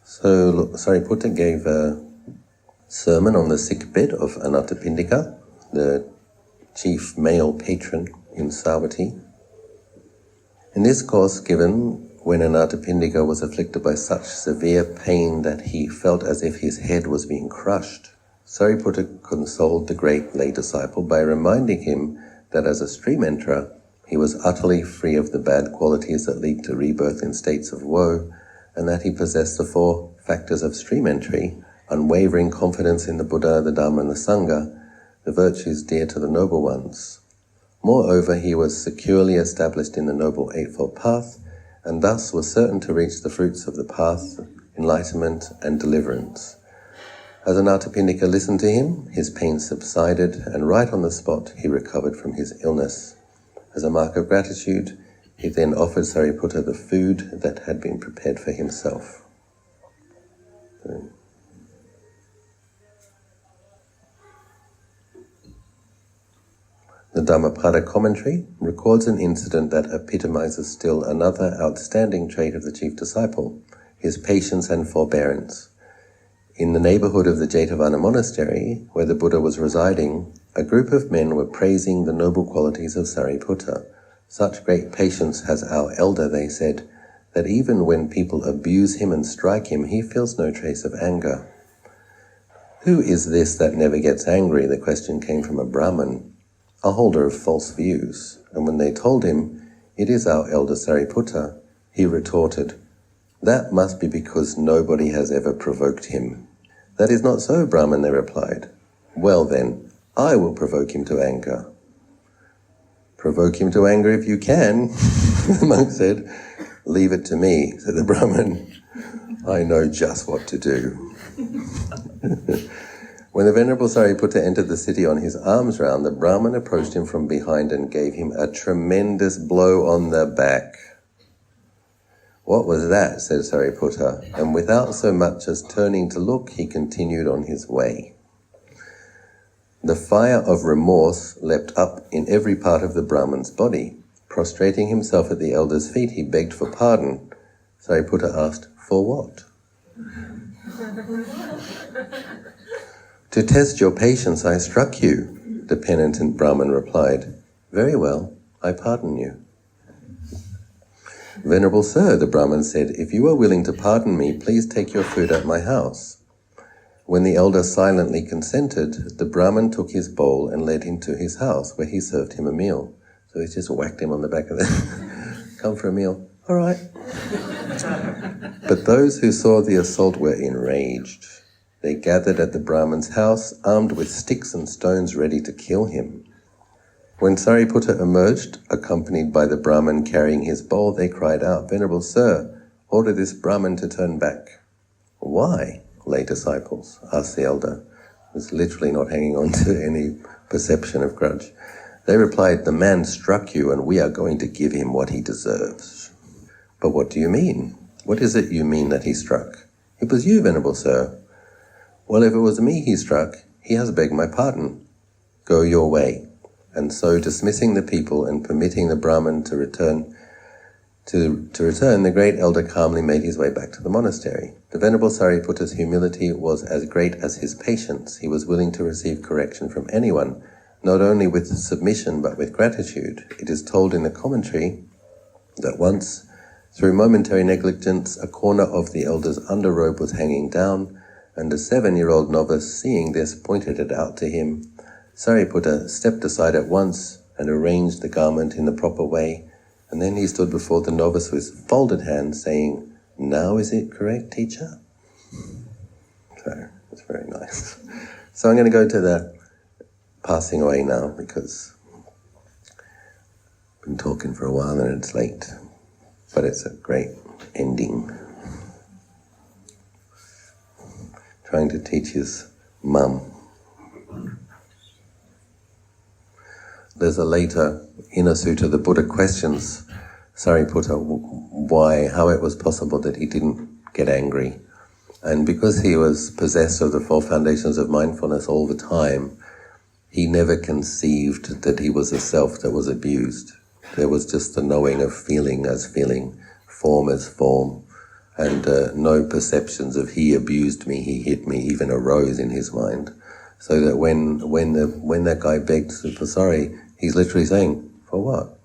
So Sariputta gave a sermon on the sick bed of Anathapindika, the chief male patron in Savatthi. In this course given when Anathapindika was afflicted by such severe pain that he felt as if his head was being crushed, Sariputta consoled the great lay disciple by reminding him that as a stream enterer, he was utterly free of the bad qualities that lead to rebirth in states of woe, and that he possessed the 4 factors of stream entry: unwavering confidence in the Buddha, the Dhamma, and the Sangha, the virtues dear to the noble ones. Moreover, he was securely established in the Noble Eightfold Path, and thus was certain to reach the fruits of the path, enlightenment, and deliverance. As Anathapindika listened to him, his pain subsided, and right on the spot he recovered from his illness. As a mark of gratitude, he then offered Sariputta the food that had been prepared for himself. The Dhammapada commentary records an incident that epitomizes still another outstanding trait of the chief disciple, his patience and forbearance. In the neighborhood of the Jetavana monastery, where the Buddha was residing, a group of men were praising the noble qualities of Sariputta. "Such great patience has our elder," they said, "that even when people abuse him and strike him, he feels no trace of anger." "Who is this that never gets angry?" the question came from a Brahmin, a holder of false views, and when they told him, "It is our elder Sariputta," he retorted, "That must be because nobody has ever provoked him." "That is not so, Brahman," they replied. "Well then, I will provoke him to anger." "Provoke him to anger if you can," the monk said. "Leave it to me," said the Brahmin. "I know just what to do." When the Venerable Sariputta entered the city on his alms round, the Brahmin approached him from behind and gave him a tremendous blow on the back. "What was that?" said Sariputta, and without so much as turning to look, he continued on his way. The fire of remorse leapt up in every part of the Brahmin's body. Prostrating himself at the elder's feet, he begged for pardon. Sariputta asked, "For what?" "To test your patience, I struck you," the penitent Brahmin replied. "Very well, I pardon you." "Venerable sir," the Brahmin said, "if you are willing to pardon me, please take your food at my house." When the elder silently consented, the Brahmin took his bowl and led him to his house, where he served him a meal. So he just whacked him on the back of the "Come for a meal." "All right." But those who saw the assault were enraged. They gathered at the Brahmin's house, armed with sticks and stones, ready to kill him. When Sariputta emerged, accompanied by the Brahmin carrying his bowl, they cried out, "Venerable Sir, order this Brahmin to turn back." "Why?" lay disciples asked the elder, who was literally not hanging on to any perception of grudge. They replied, "The man struck you, and we are going to give him what he deserves." "But what do you mean? What is it you mean that he struck?" "It was you, Venerable Sir." "Well, if it was me he struck, he has begged my pardon. Go your way." And so, dismissing the people and permitting the Brahmin to return, the great elder calmly made his way back to the monastery. The Venerable Sariputta's humility was as great as his patience. He was willing to receive correction from anyone, not only with submission but with gratitude. It is told in the commentary that once, through momentary negligence, a corner of the elder's underrobe was hanging down, and a 7-year-old novice, seeing this, pointed it out to him. Sariputta stepped aside at once and arranged the garment in the proper way, and then he stood before the novice with folded hands, saying, "Now is it correct, teacher?" So, it's very nice. So I'm going to go to the passing away now, because I've been talking for a while and it's late, but it's a great ending. Trying to teach his mum. There's a later inner sutta, the Buddha questions Sariputta how it was possible that he didn't get angry. And because he was possessed of the 4 foundations of mindfulness all the time, he never conceived that he was a self that was abused. There was just the knowing of feeling as feeling, form as form, and no perceptions of he abused me, he hit me, even arose in his mind. So that when that guy begged for sorry, he's literally saying, "For what?"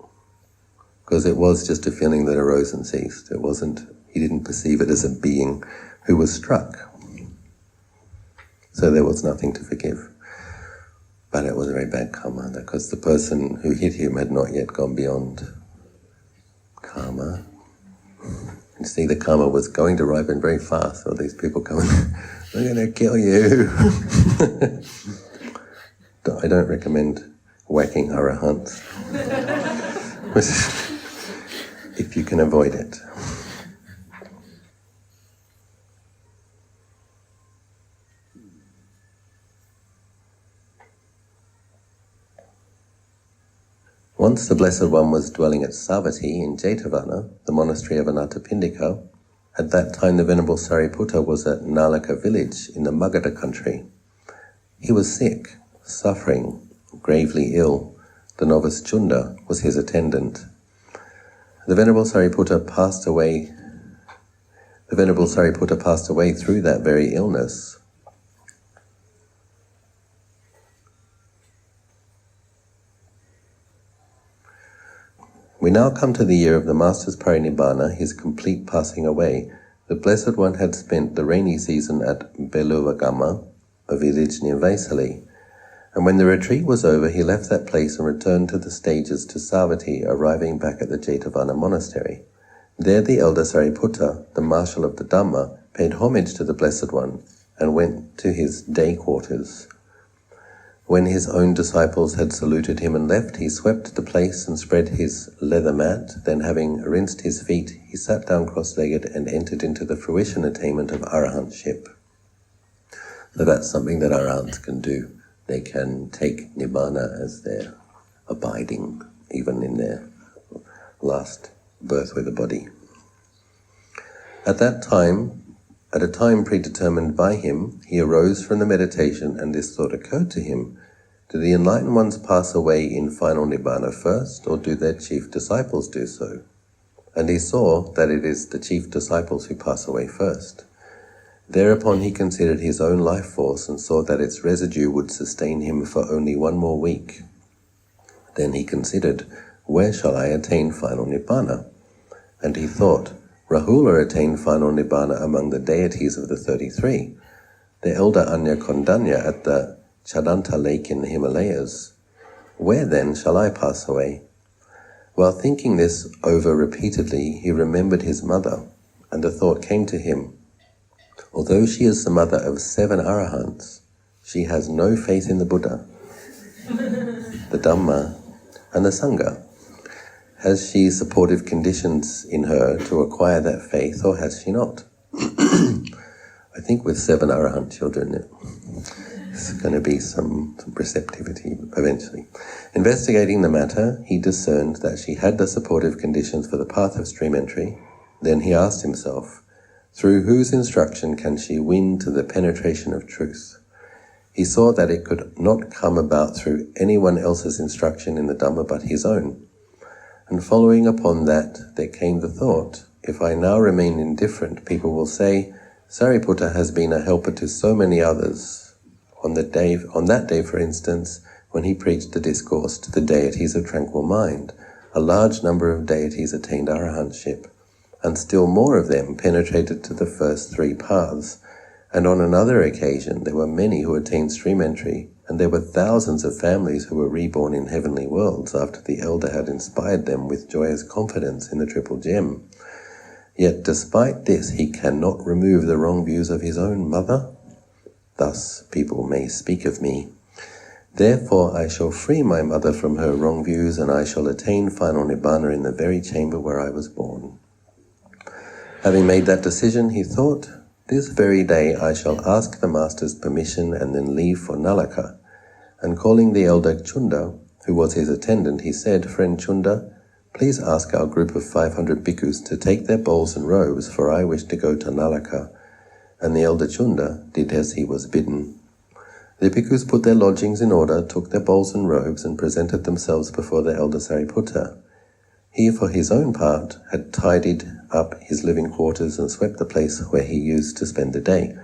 Because it was just a feeling that arose and ceased. It wasn't, he didn't perceive it as a being who was struck. So there was nothing to forgive. But it was a very bad karma, because the person who hit him had not yet gone beyond karma. You see, the karma was going to ripen very fast. All these people coming, "We're going to kill you." I don't recommend whacking arahants if you can avoid it. Once the Blessed One was dwelling at Savatthi in Jetavana, the monastery of Anathapindika. At that time the Venerable Sariputta was at Nalaka village in the Magadha country. He was sick, suffering, gravely ill. The novice Chunda was his attendant. The Venerable Sariputta passed away through that very illness. We now come to the year of the Master's Parinibbana, his complete passing away. The Blessed One had spent the rainy season at Beluvagama, a village near Vaisali, and when the retreat was over, he left that place and returned to the stages to Savatthi, arriving back at the Jetavana monastery. There the elder Sariputta, the marshal of the Dhamma, paid homage to the Blessed One and went to his day quarters. When his own disciples had saluted him and left, he swept the place and spread his leather mat. Then, having rinsed his feet, he sat down cross-legged and entered into the fruition attainment of arahantship. So that's something that arahants can do. They can take nibbana as their abiding, even in their last birth with the body. At a time predetermined by him, he arose from the meditation, and this thought occurred to him: do the enlightened ones pass away in final nibbana first, or do their chief disciples do so? And he saw that it is the chief disciples who pass away first. Thereupon he considered his own life force and saw that its residue would sustain him for only 1 more week. Then he considered, where shall I attain final nibbana? And he thought, Rahula attained final nibbana among the deities of the 33, the elder Anya Kondanya at the Chadanta lake in the Himalayas. Where then shall I pass away? While thinking this over repeatedly, he remembered his mother, and the thought came to him, although she is the mother of 7 arahants, she has no faith in the Buddha, the Dhamma, And the Sangha, has she supportive conditions in her to acquire that faith, or has she not? I think with 7 Arahant children, it's going to be some receptivity eventually. Investigating the matter, he discerned that she had the supportive conditions for the path of stream entry. Then he asked himself, through whose instruction can she win to the penetration of truth? He saw that it could not come about through anyone else's instruction in the Dhamma but his own. And following upon that, there came the thought, if I now remain indifferent, people will say, Sariputta has been a helper to so many others. On that day, for instance, when he preached the discourse to the deities of tranquil mind, a large number of deities attained arahantship, and still more of them penetrated to the first 3 paths. And on another occasion, there were many who attained stream entry, and there were thousands of families who were reborn in heavenly worlds after the elder had inspired them with joyous confidence in the Triple Gem. Yet despite this, he cannot remove the wrong views of his own mother. Thus people may speak of me. Therefore I shall free my mother from her wrong views, and I shall attain final nibbana in the very chamber where I was born. Having made that decision, he thought, this very day I shall ask the Master's permission and then leave for Nalaka. And calling the elder Chunda, who was his attendant, he said, Friend Chunda, please ask our group of 500 bhikkhus to take their bowls and robes, for I wish to go to Nalaka. And the elder Chunda did as he was bidden. The bhikkhus put their lodgings in order, took their bowls and robes, and presented themselves before the elder Sariputta. He, for his own part, had tidied up his living quarters and swept the place where he used to spend the day.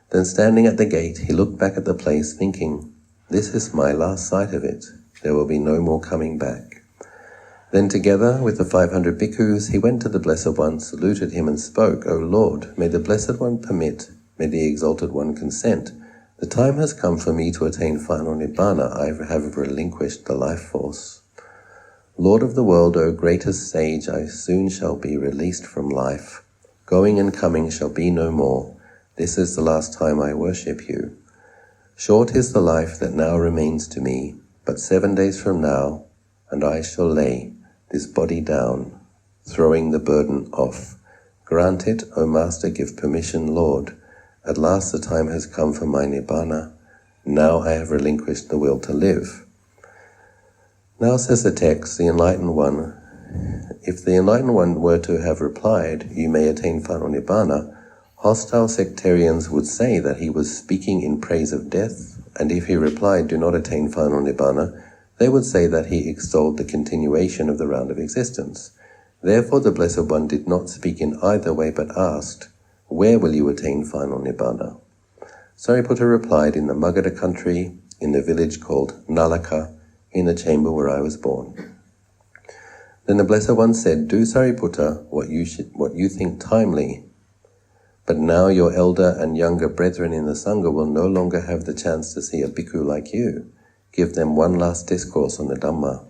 Then standing at the gate, he looked back at the place, thinking, this is my last sight of it. There will be no more coming back. Then together with the 500 bhikkhus, he went to the Blessed One, saluted him and spoke, O Lord, may the Blessed One permit, may the Exalted One consent. The time has come for me to attain final nibbana. I have relinquished the life force. Lord of the world, O greatest sage, I soon shall be released from life. Going and coming shall be no more. This is the last time I worship you. Short is the life that now remains to me, but 7 days from now, and I shall lay this body down, throwing the burden off. Grant it, O Master, give permission, Lord. At last the time has come for my nibbana. Now I have relinquished the will to live. Now says the text, the Enlightened One, if the Enlightened One were to have replied, you may attain final nibbana, hostile sectarians would say that he was speaking in praise of death, and if he replied, do not attain final nibbana, they would say that he extolled the continuation of the round of existence. Therefore the Blessed One did not speak in either way, but asked, where will you attain final nibbana? Sariputta replied, in the Magadha country, in the village called Nalaka, in the chamber where I was born. Then the Blessed One said, do Sariputta what you think timely, but now your elder and younger brethren in the Sangha will no longer have the chance to see a bhikkhu like you. Give them one last discourse on the Dhamma.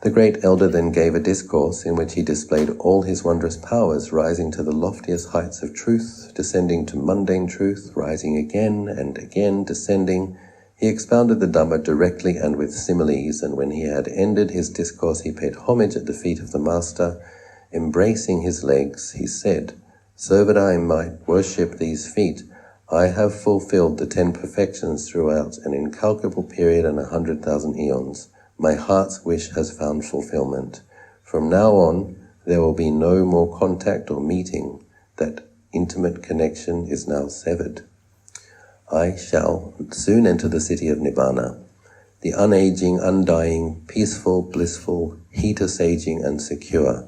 The great elder then gave a discourse in which he displayed all his wondrous powers, rising to the loftiest heights of truth, descending to mundane truth, rising again and again, descending. He expounded the Dhamma directly and with similes, and when he had ended his discourse, he paid homage at the feet of the Master. Embracing his legs, he said, so that I might worship these feet, I have fulfilled the 10 perfections throughout an incalculable period and 100,000 eons. My heart's wish has found fulfillment. From now on, there will be no more contact or meeting. That intimate connection is now severed. I shall soon enter the city of Nibbana, the unaging, undying, peaceful, blissful, heat-assuaging and secure,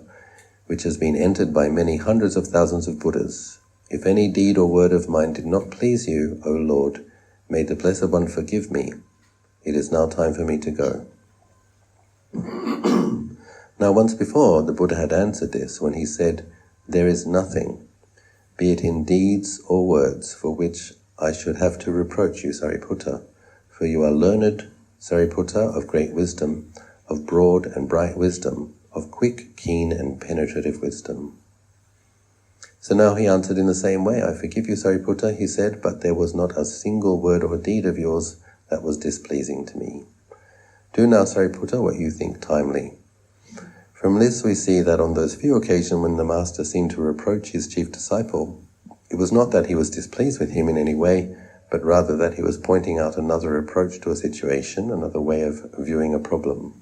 which has been entered by many hundreds of thousands of Buddhas. If any deed or word of mine did not please you, O Lord, may the Blessed One forgive me. It is now time for me to go. Now once before, the Buddha had answered this when he said, there is nothing, be it in deeds or words, for which I should have to reproach you, Sariputta, for you are learned, Sariputta, of great wisdom, of broad and bright wisdom, of quick, keen and penetrative wisdom. So now he answered in the same way, I forgive you, Sariputta, he said, but there was not a single word or deed of yours that was displeasing to me. Do now, Sariputta, what you think timely. From this we see that on those few occasions when the Master seemed to reproach his chief disciple, it was not that he was displeased with him in any way, but rather that he was pointing out another approach to a situation, another way of viewing a problem.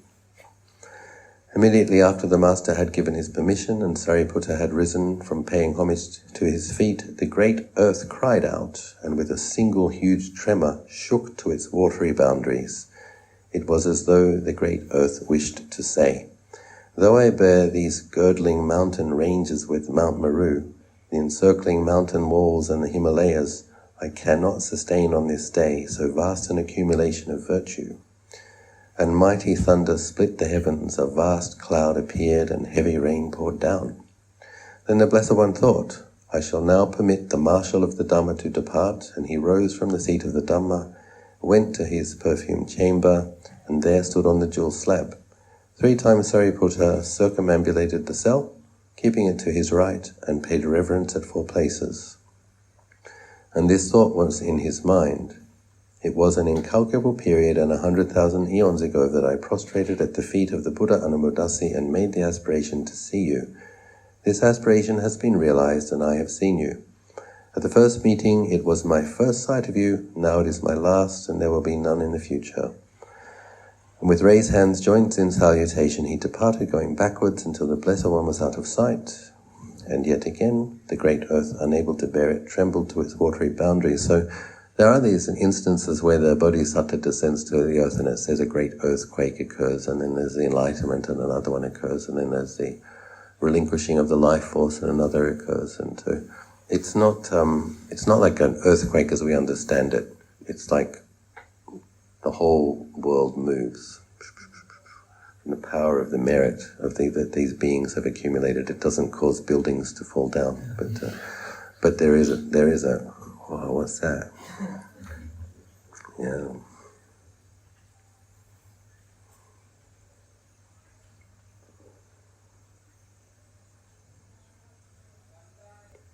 Immediately after the Master had given his permission and Sariputta had risen from paying homage to his feet, the great earth cried out, and with a single huge tremor shook to its watery boundaries. It was as though the great earth wished to say, "Though I bear these girdling mountain ranges with Mount Meru, the encircling mountain walls and the Himalayas, I cannot sustain on this day so vast an accumulation of virtue." And mighty thunder split the heavens, a vast cloud appeared, and heavy rain poured down. Then the Blessed One thought, "I shall now permit the marshal of the Dhamma to depart," and he rose from the seat of the Dhamma, went to his perfumed chamber, and there stood on the jewel slab. 3 times Sariputta circumambulated the cell, keeping it to his right, and paid reverence at 4 places. And this thought was in his mind, "It was an incalculable period and 100,000 eons ago that I prostrated at the feet of the Buddha Anumodasi and made the aspiration to see you. This aspiration has been realized, and I have seen you. At the first meeting it was my first sight of you, now it is my last, and there will be none in the future." And with raised hands joined in salutation, he departed, going backwards until the Blessed One was out of sight. And yet again, the great earth, unable to bear it, trembled to its watery boundaries. So there are these instances where the Bodhisattva descends to the earth and it says a great earthquake occurs, and then there's the Enlightenment and another one occurs, and then there's the relinquishing of the life force and another occurs. And so it's not like an earthquake as we understand it. It's like the whole world moves. And the power of the merit of that these beings have accumulated, it doesn't cause buildings to fall down. But there is a oh, what's that? Yeah.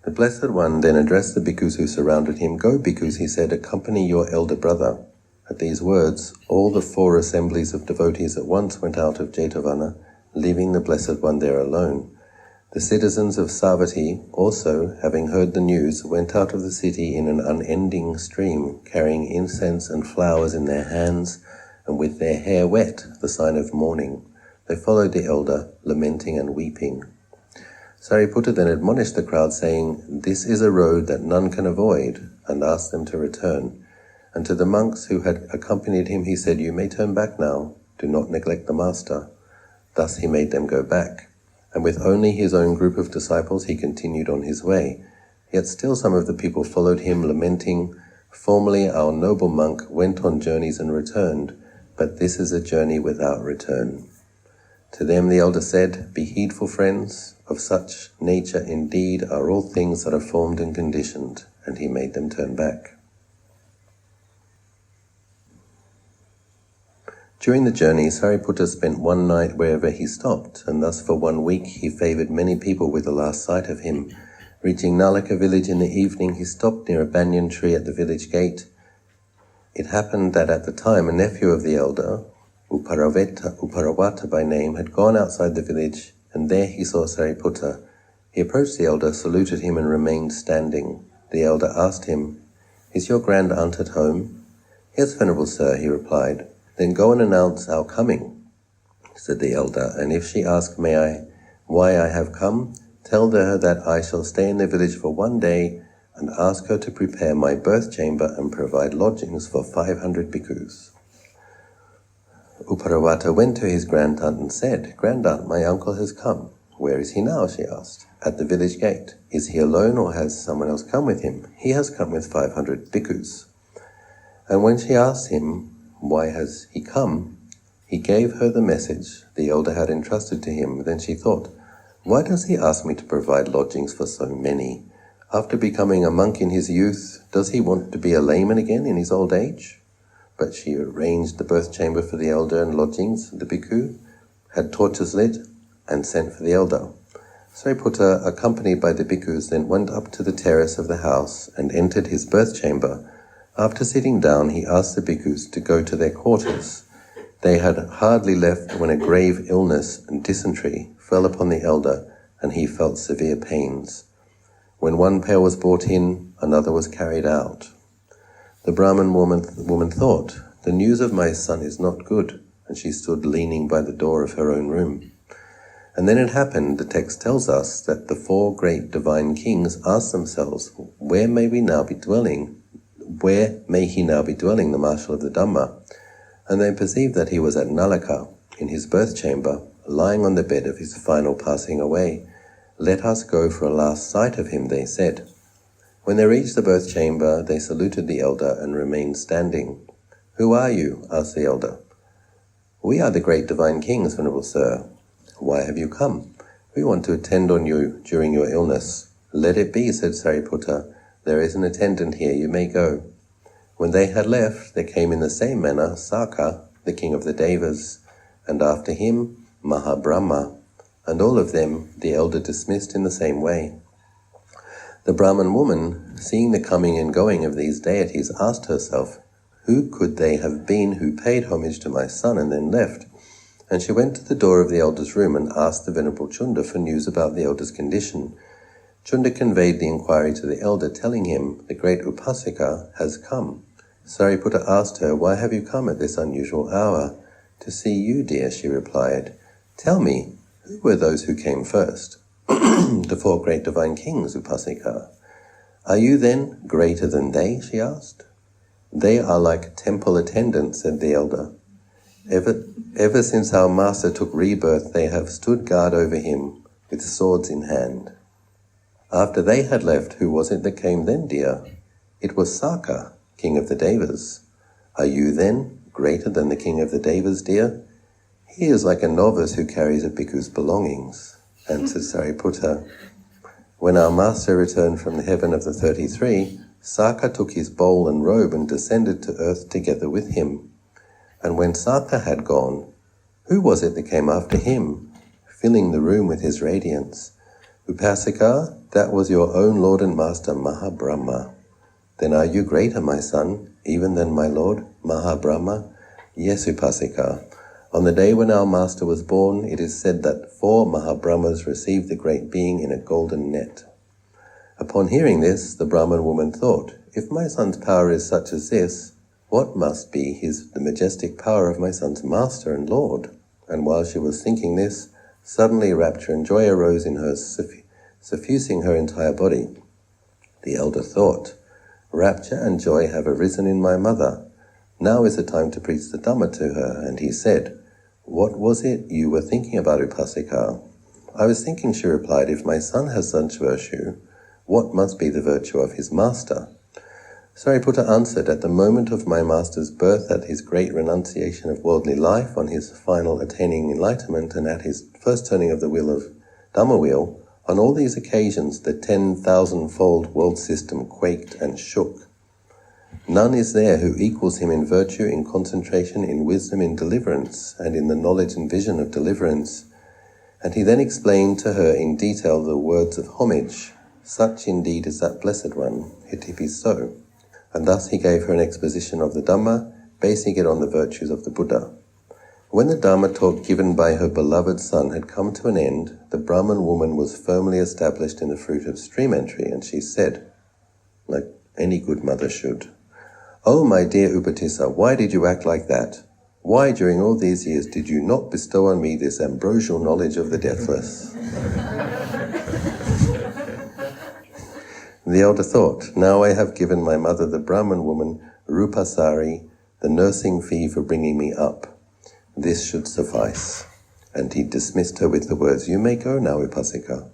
The Blessed One then addressed the bhikkhus who surrounded him. "Go, bhikkhus," he said, "accompany your elder brother." At these words, all the 4 assemblies of devotees at once went out of Jetavana, leaving the Blessed One there alone. The citizens of Savatthi also, having heard the news, went out of the city in an unending stream, carrying incense and flowers in their hands, and with their hair wet, the sign of mourning. They followed the elder, lamenting and weeping. Sariputta then admonished the crowd, saying, "This is a road that none can avoid," and asked them to return. And to the monks who had accompanied him he said, "You may turn back now, do not neglect the Master." Thus he made them go back. And with only his own group of disciples he continued on his way. Yet still some of the people followed him, lamenting, "Formerly our noble monk went on journeys and returned, but this is a journey without return." To them the elder said, "Be heedful, friends, of such nature indeed are all things that are formed and conditioned," and he made them turn back. During the journey, Sariputta spent one night wherever he stopped, and thus for 1 week he favoured many people with the last sight of him. Reaching Nalaka village in the evening, he stopped near a banyan tree at the village gate. It happened that at the time a nephew of the elder, Uparavata by name, had gone outside the village, and there he saw Sariputta. He approached the elder, saluted him, and remained standing. The elder asked him, "Is your grand aunt at home?" "Yes, Venerable Sir," he replied. "Then go and announce our coming," said the elder, "and if she asks why I have come, tell her that I shall stay in the village for 1 day, and ask her to prepare my birth chamber and provide lodgings for 500 bhikkhus." Uparavata went to his grandaunt and said, "Grandaunt, my uncle has come." "Where is he now?" she asked. "At the village gate." "Is he alone, or has someone else come with him?" "He has come with 500 bhikkhus." And when she asked him, "Why has he come?" he gave her the message the elder had entrusted to him. Then she thought, "Why does he ask me to provide lodgings for so many? After becoming a monk in his youth, does he want to be a layman again in his old age?" But she arranged the birth chamber for the elder and lodgings. The bhikkhu had torches lit and sent for the elder. Sariputta, accompanied by the bhikkhus, then went up to the terrace of the house and entered his birth chamber. After sitting down, he asked the bhikkhus to go to their quarters. They had hardly left when a grave illness and dysentery fell upon the elder, and he felt severe pains. When one pail was brought in, another was carried out. The Brahmin woman thought, "The news of my son is not good," and she stood leaning by the door of her own room. And then it happened, the text tells us, that the four great divine kings asked themselves, where may he now be dwelling, the marshal of the Dhamma? And they perceived that he was at Nalaka, in his birth chamber, lying on the bed of his final passing away. "Let us go for a last sight of him," they said. When they reached the birth chamber, they saluted the elder and remained standing. "Who are you?" asked the elder. "We are the great divine kings, Venerable Sir." "Why have you come?" "We want to attend on you during your illness." "Let it be," said Sariputta. "There is an attendant here, you may go." When they had left, there came in the same manner Saka, the king of the Devas, and after him Mahabrahma, and all of them the elder dismissed in the same way. The Brahmin woman, seeing the coming and going of these deities, asked herself, "Who could they have been who paid homage to my son and then left?" And she went to the door of the elder's room and asked the Venerable Chunda for news about the elder's condition. Chunda conveyed the inquiry to the elder, telling him, "The great Upasika has come." Sariputta asked her, "Why have you come at this unusual hour?" "To see you, dear," she replied. "Tell me, who were those who came first?" "The four great divine kings, Upasika." "Are you then greater than they?" she asked. "They are like temple attendants," said the elder. Ever since our master took rebirth, they have stood guard over him with swords in hand." "After they had left, who was it that came then, dear?" "It was Saka, king of the Devas." "Are you then greater than the king of the Devas, dear?" "He is like a novice who carries a bhikkhu's belongings," answered Sariputta. "When our master returned from the heaven of the 33, Saka took his bowl and robe and descended to earth together with him. And when Saka had gone, who was it that came after him, filling the room with his radiance?" "Upasika, that was your own Lord and Master Mahabrahma." "Then are you greater, my son, even than my Lord Mahabrahma?" "Yes, Upasika. On the day when our master was born, it is said that 4 Mahabrahmas received the great being in a golden net." Upon hearing this, the Brahmin woman thought, "If my son's power is such as this, what must be the majestic power of my son's master and Lord?" And while she was thinking this, suddenly rapture and joy arose in her, suffusing her entire body. The elder thought, "Rapture and joy have arisen in my mother. Now is the time to preach the Dhamma to her." And he said, "What was it you were thinking about, Upasika?" "I was thinking," she replied, "if my son has such virtue, what must be the virtue of his master?" Sariputta answered, "At the moment of my master's birth, at his great renunciation of worldly life, on his final attaining enlightenment, and at his first turning of the wheel of Dhamma wheel, on all these occasions the 10,000-fold world system quaked and shook. None is there who equals him in virtue, in concentration, in wisdom, in deliverance, and in the knowledge and vision of deliverance." And he then explained to her in detail the words of homage. "Such indeed is that blessed one, it be so." And thus he gave her an exposition of the Dhamma, basing it on the virtues of the Buddha. When the Dhamma talk given by her beloved son had come to an end, the Brahmin woman was firmly established in the fruit of stream entry, and she said, like any good mother should, "Oh, my dear Upatissa, why did you act like that? Why, during all these years, did you not bestow on me this ambrosial knowledge of the deathless?" The elder thought, "Now I have given my mother, the Brahmin woman, Rupasari, the nursing fee for bringing me up. This should suffice." And he dismissed her with the words, "You may go now, Upasika."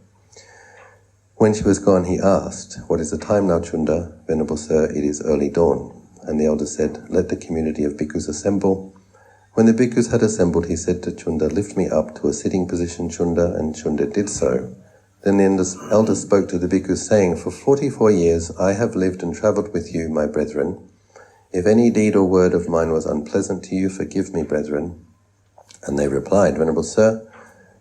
When she was gone, he asked, "What is the time now, Chunda?" "Venerable Sir, it is early dawn." And the elder said, "Let the community of bhikkhus assemble." When the bhikkhus had assembled, he said to Chunda, "Lift me up to a sitting position, Chunda," and Chunda did so. Then the elder spoke to the bhikkhus, saying, "For 44 years I have lived and travelled with you, my brethren. If any deed or word of mine was unpleasant to you, forgive me, brethren." And they replied, "Venerable Sir,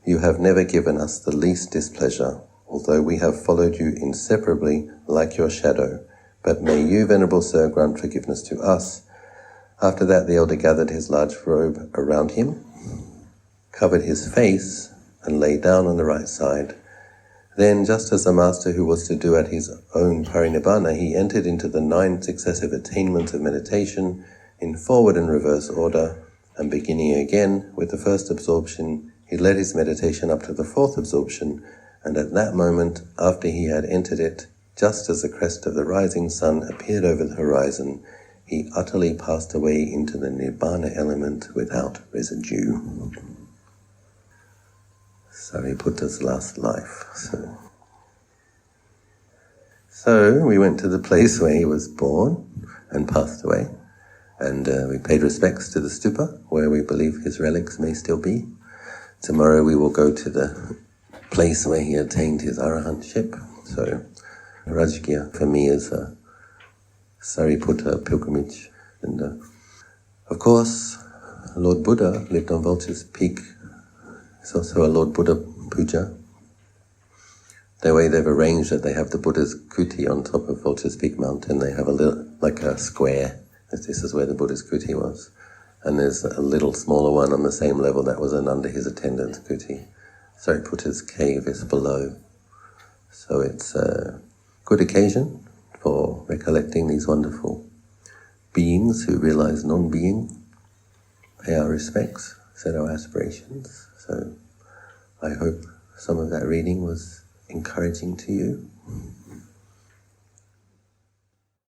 you have never given us the least displeasure, although we have followed you inseparably like your shadow. But may you, Venerable Sir, grant forgiveness to us." After that, the elder gathered his large robe around him, covered his face, and lay down on the right side. Then, just as the master who was to do at his own parinibbana, he entered into the 9 successive attainments of meditation in forward and reverse order, and beginning again with the first absorption, he led his meditation up to the 4th absorption, and at that moment, after he had entered it, just as the crest of the rising sun appeared over the horizon, he utterly passed away into the Nibbana element without residue. Sariputta's last life. So we went to the place where he was born and passed away, and we paid respects to the stupa, where we believe his relics may still be. Tomorrow we will go to the place where he attained his arahantship. So Rajgir for me is a Sariputta pilgrimage. And of course, Lord Buddha lived on Vulture's Peak. It's also a Lord Buddha puja. The way they've arranged that they have the Buddha's kuti on top of Vulture's Peak mountain. They have a little, like a square. This is where the Buddha's kuti was. And there's a little smaller one on the same level that was under his attendant's kuti. Sariputta's cave is below. So it's a good occasion for recollecting these wonderful beings who realize non-being, pay our respects, set our aspirations. So I hope some of that reading was encouraging to you.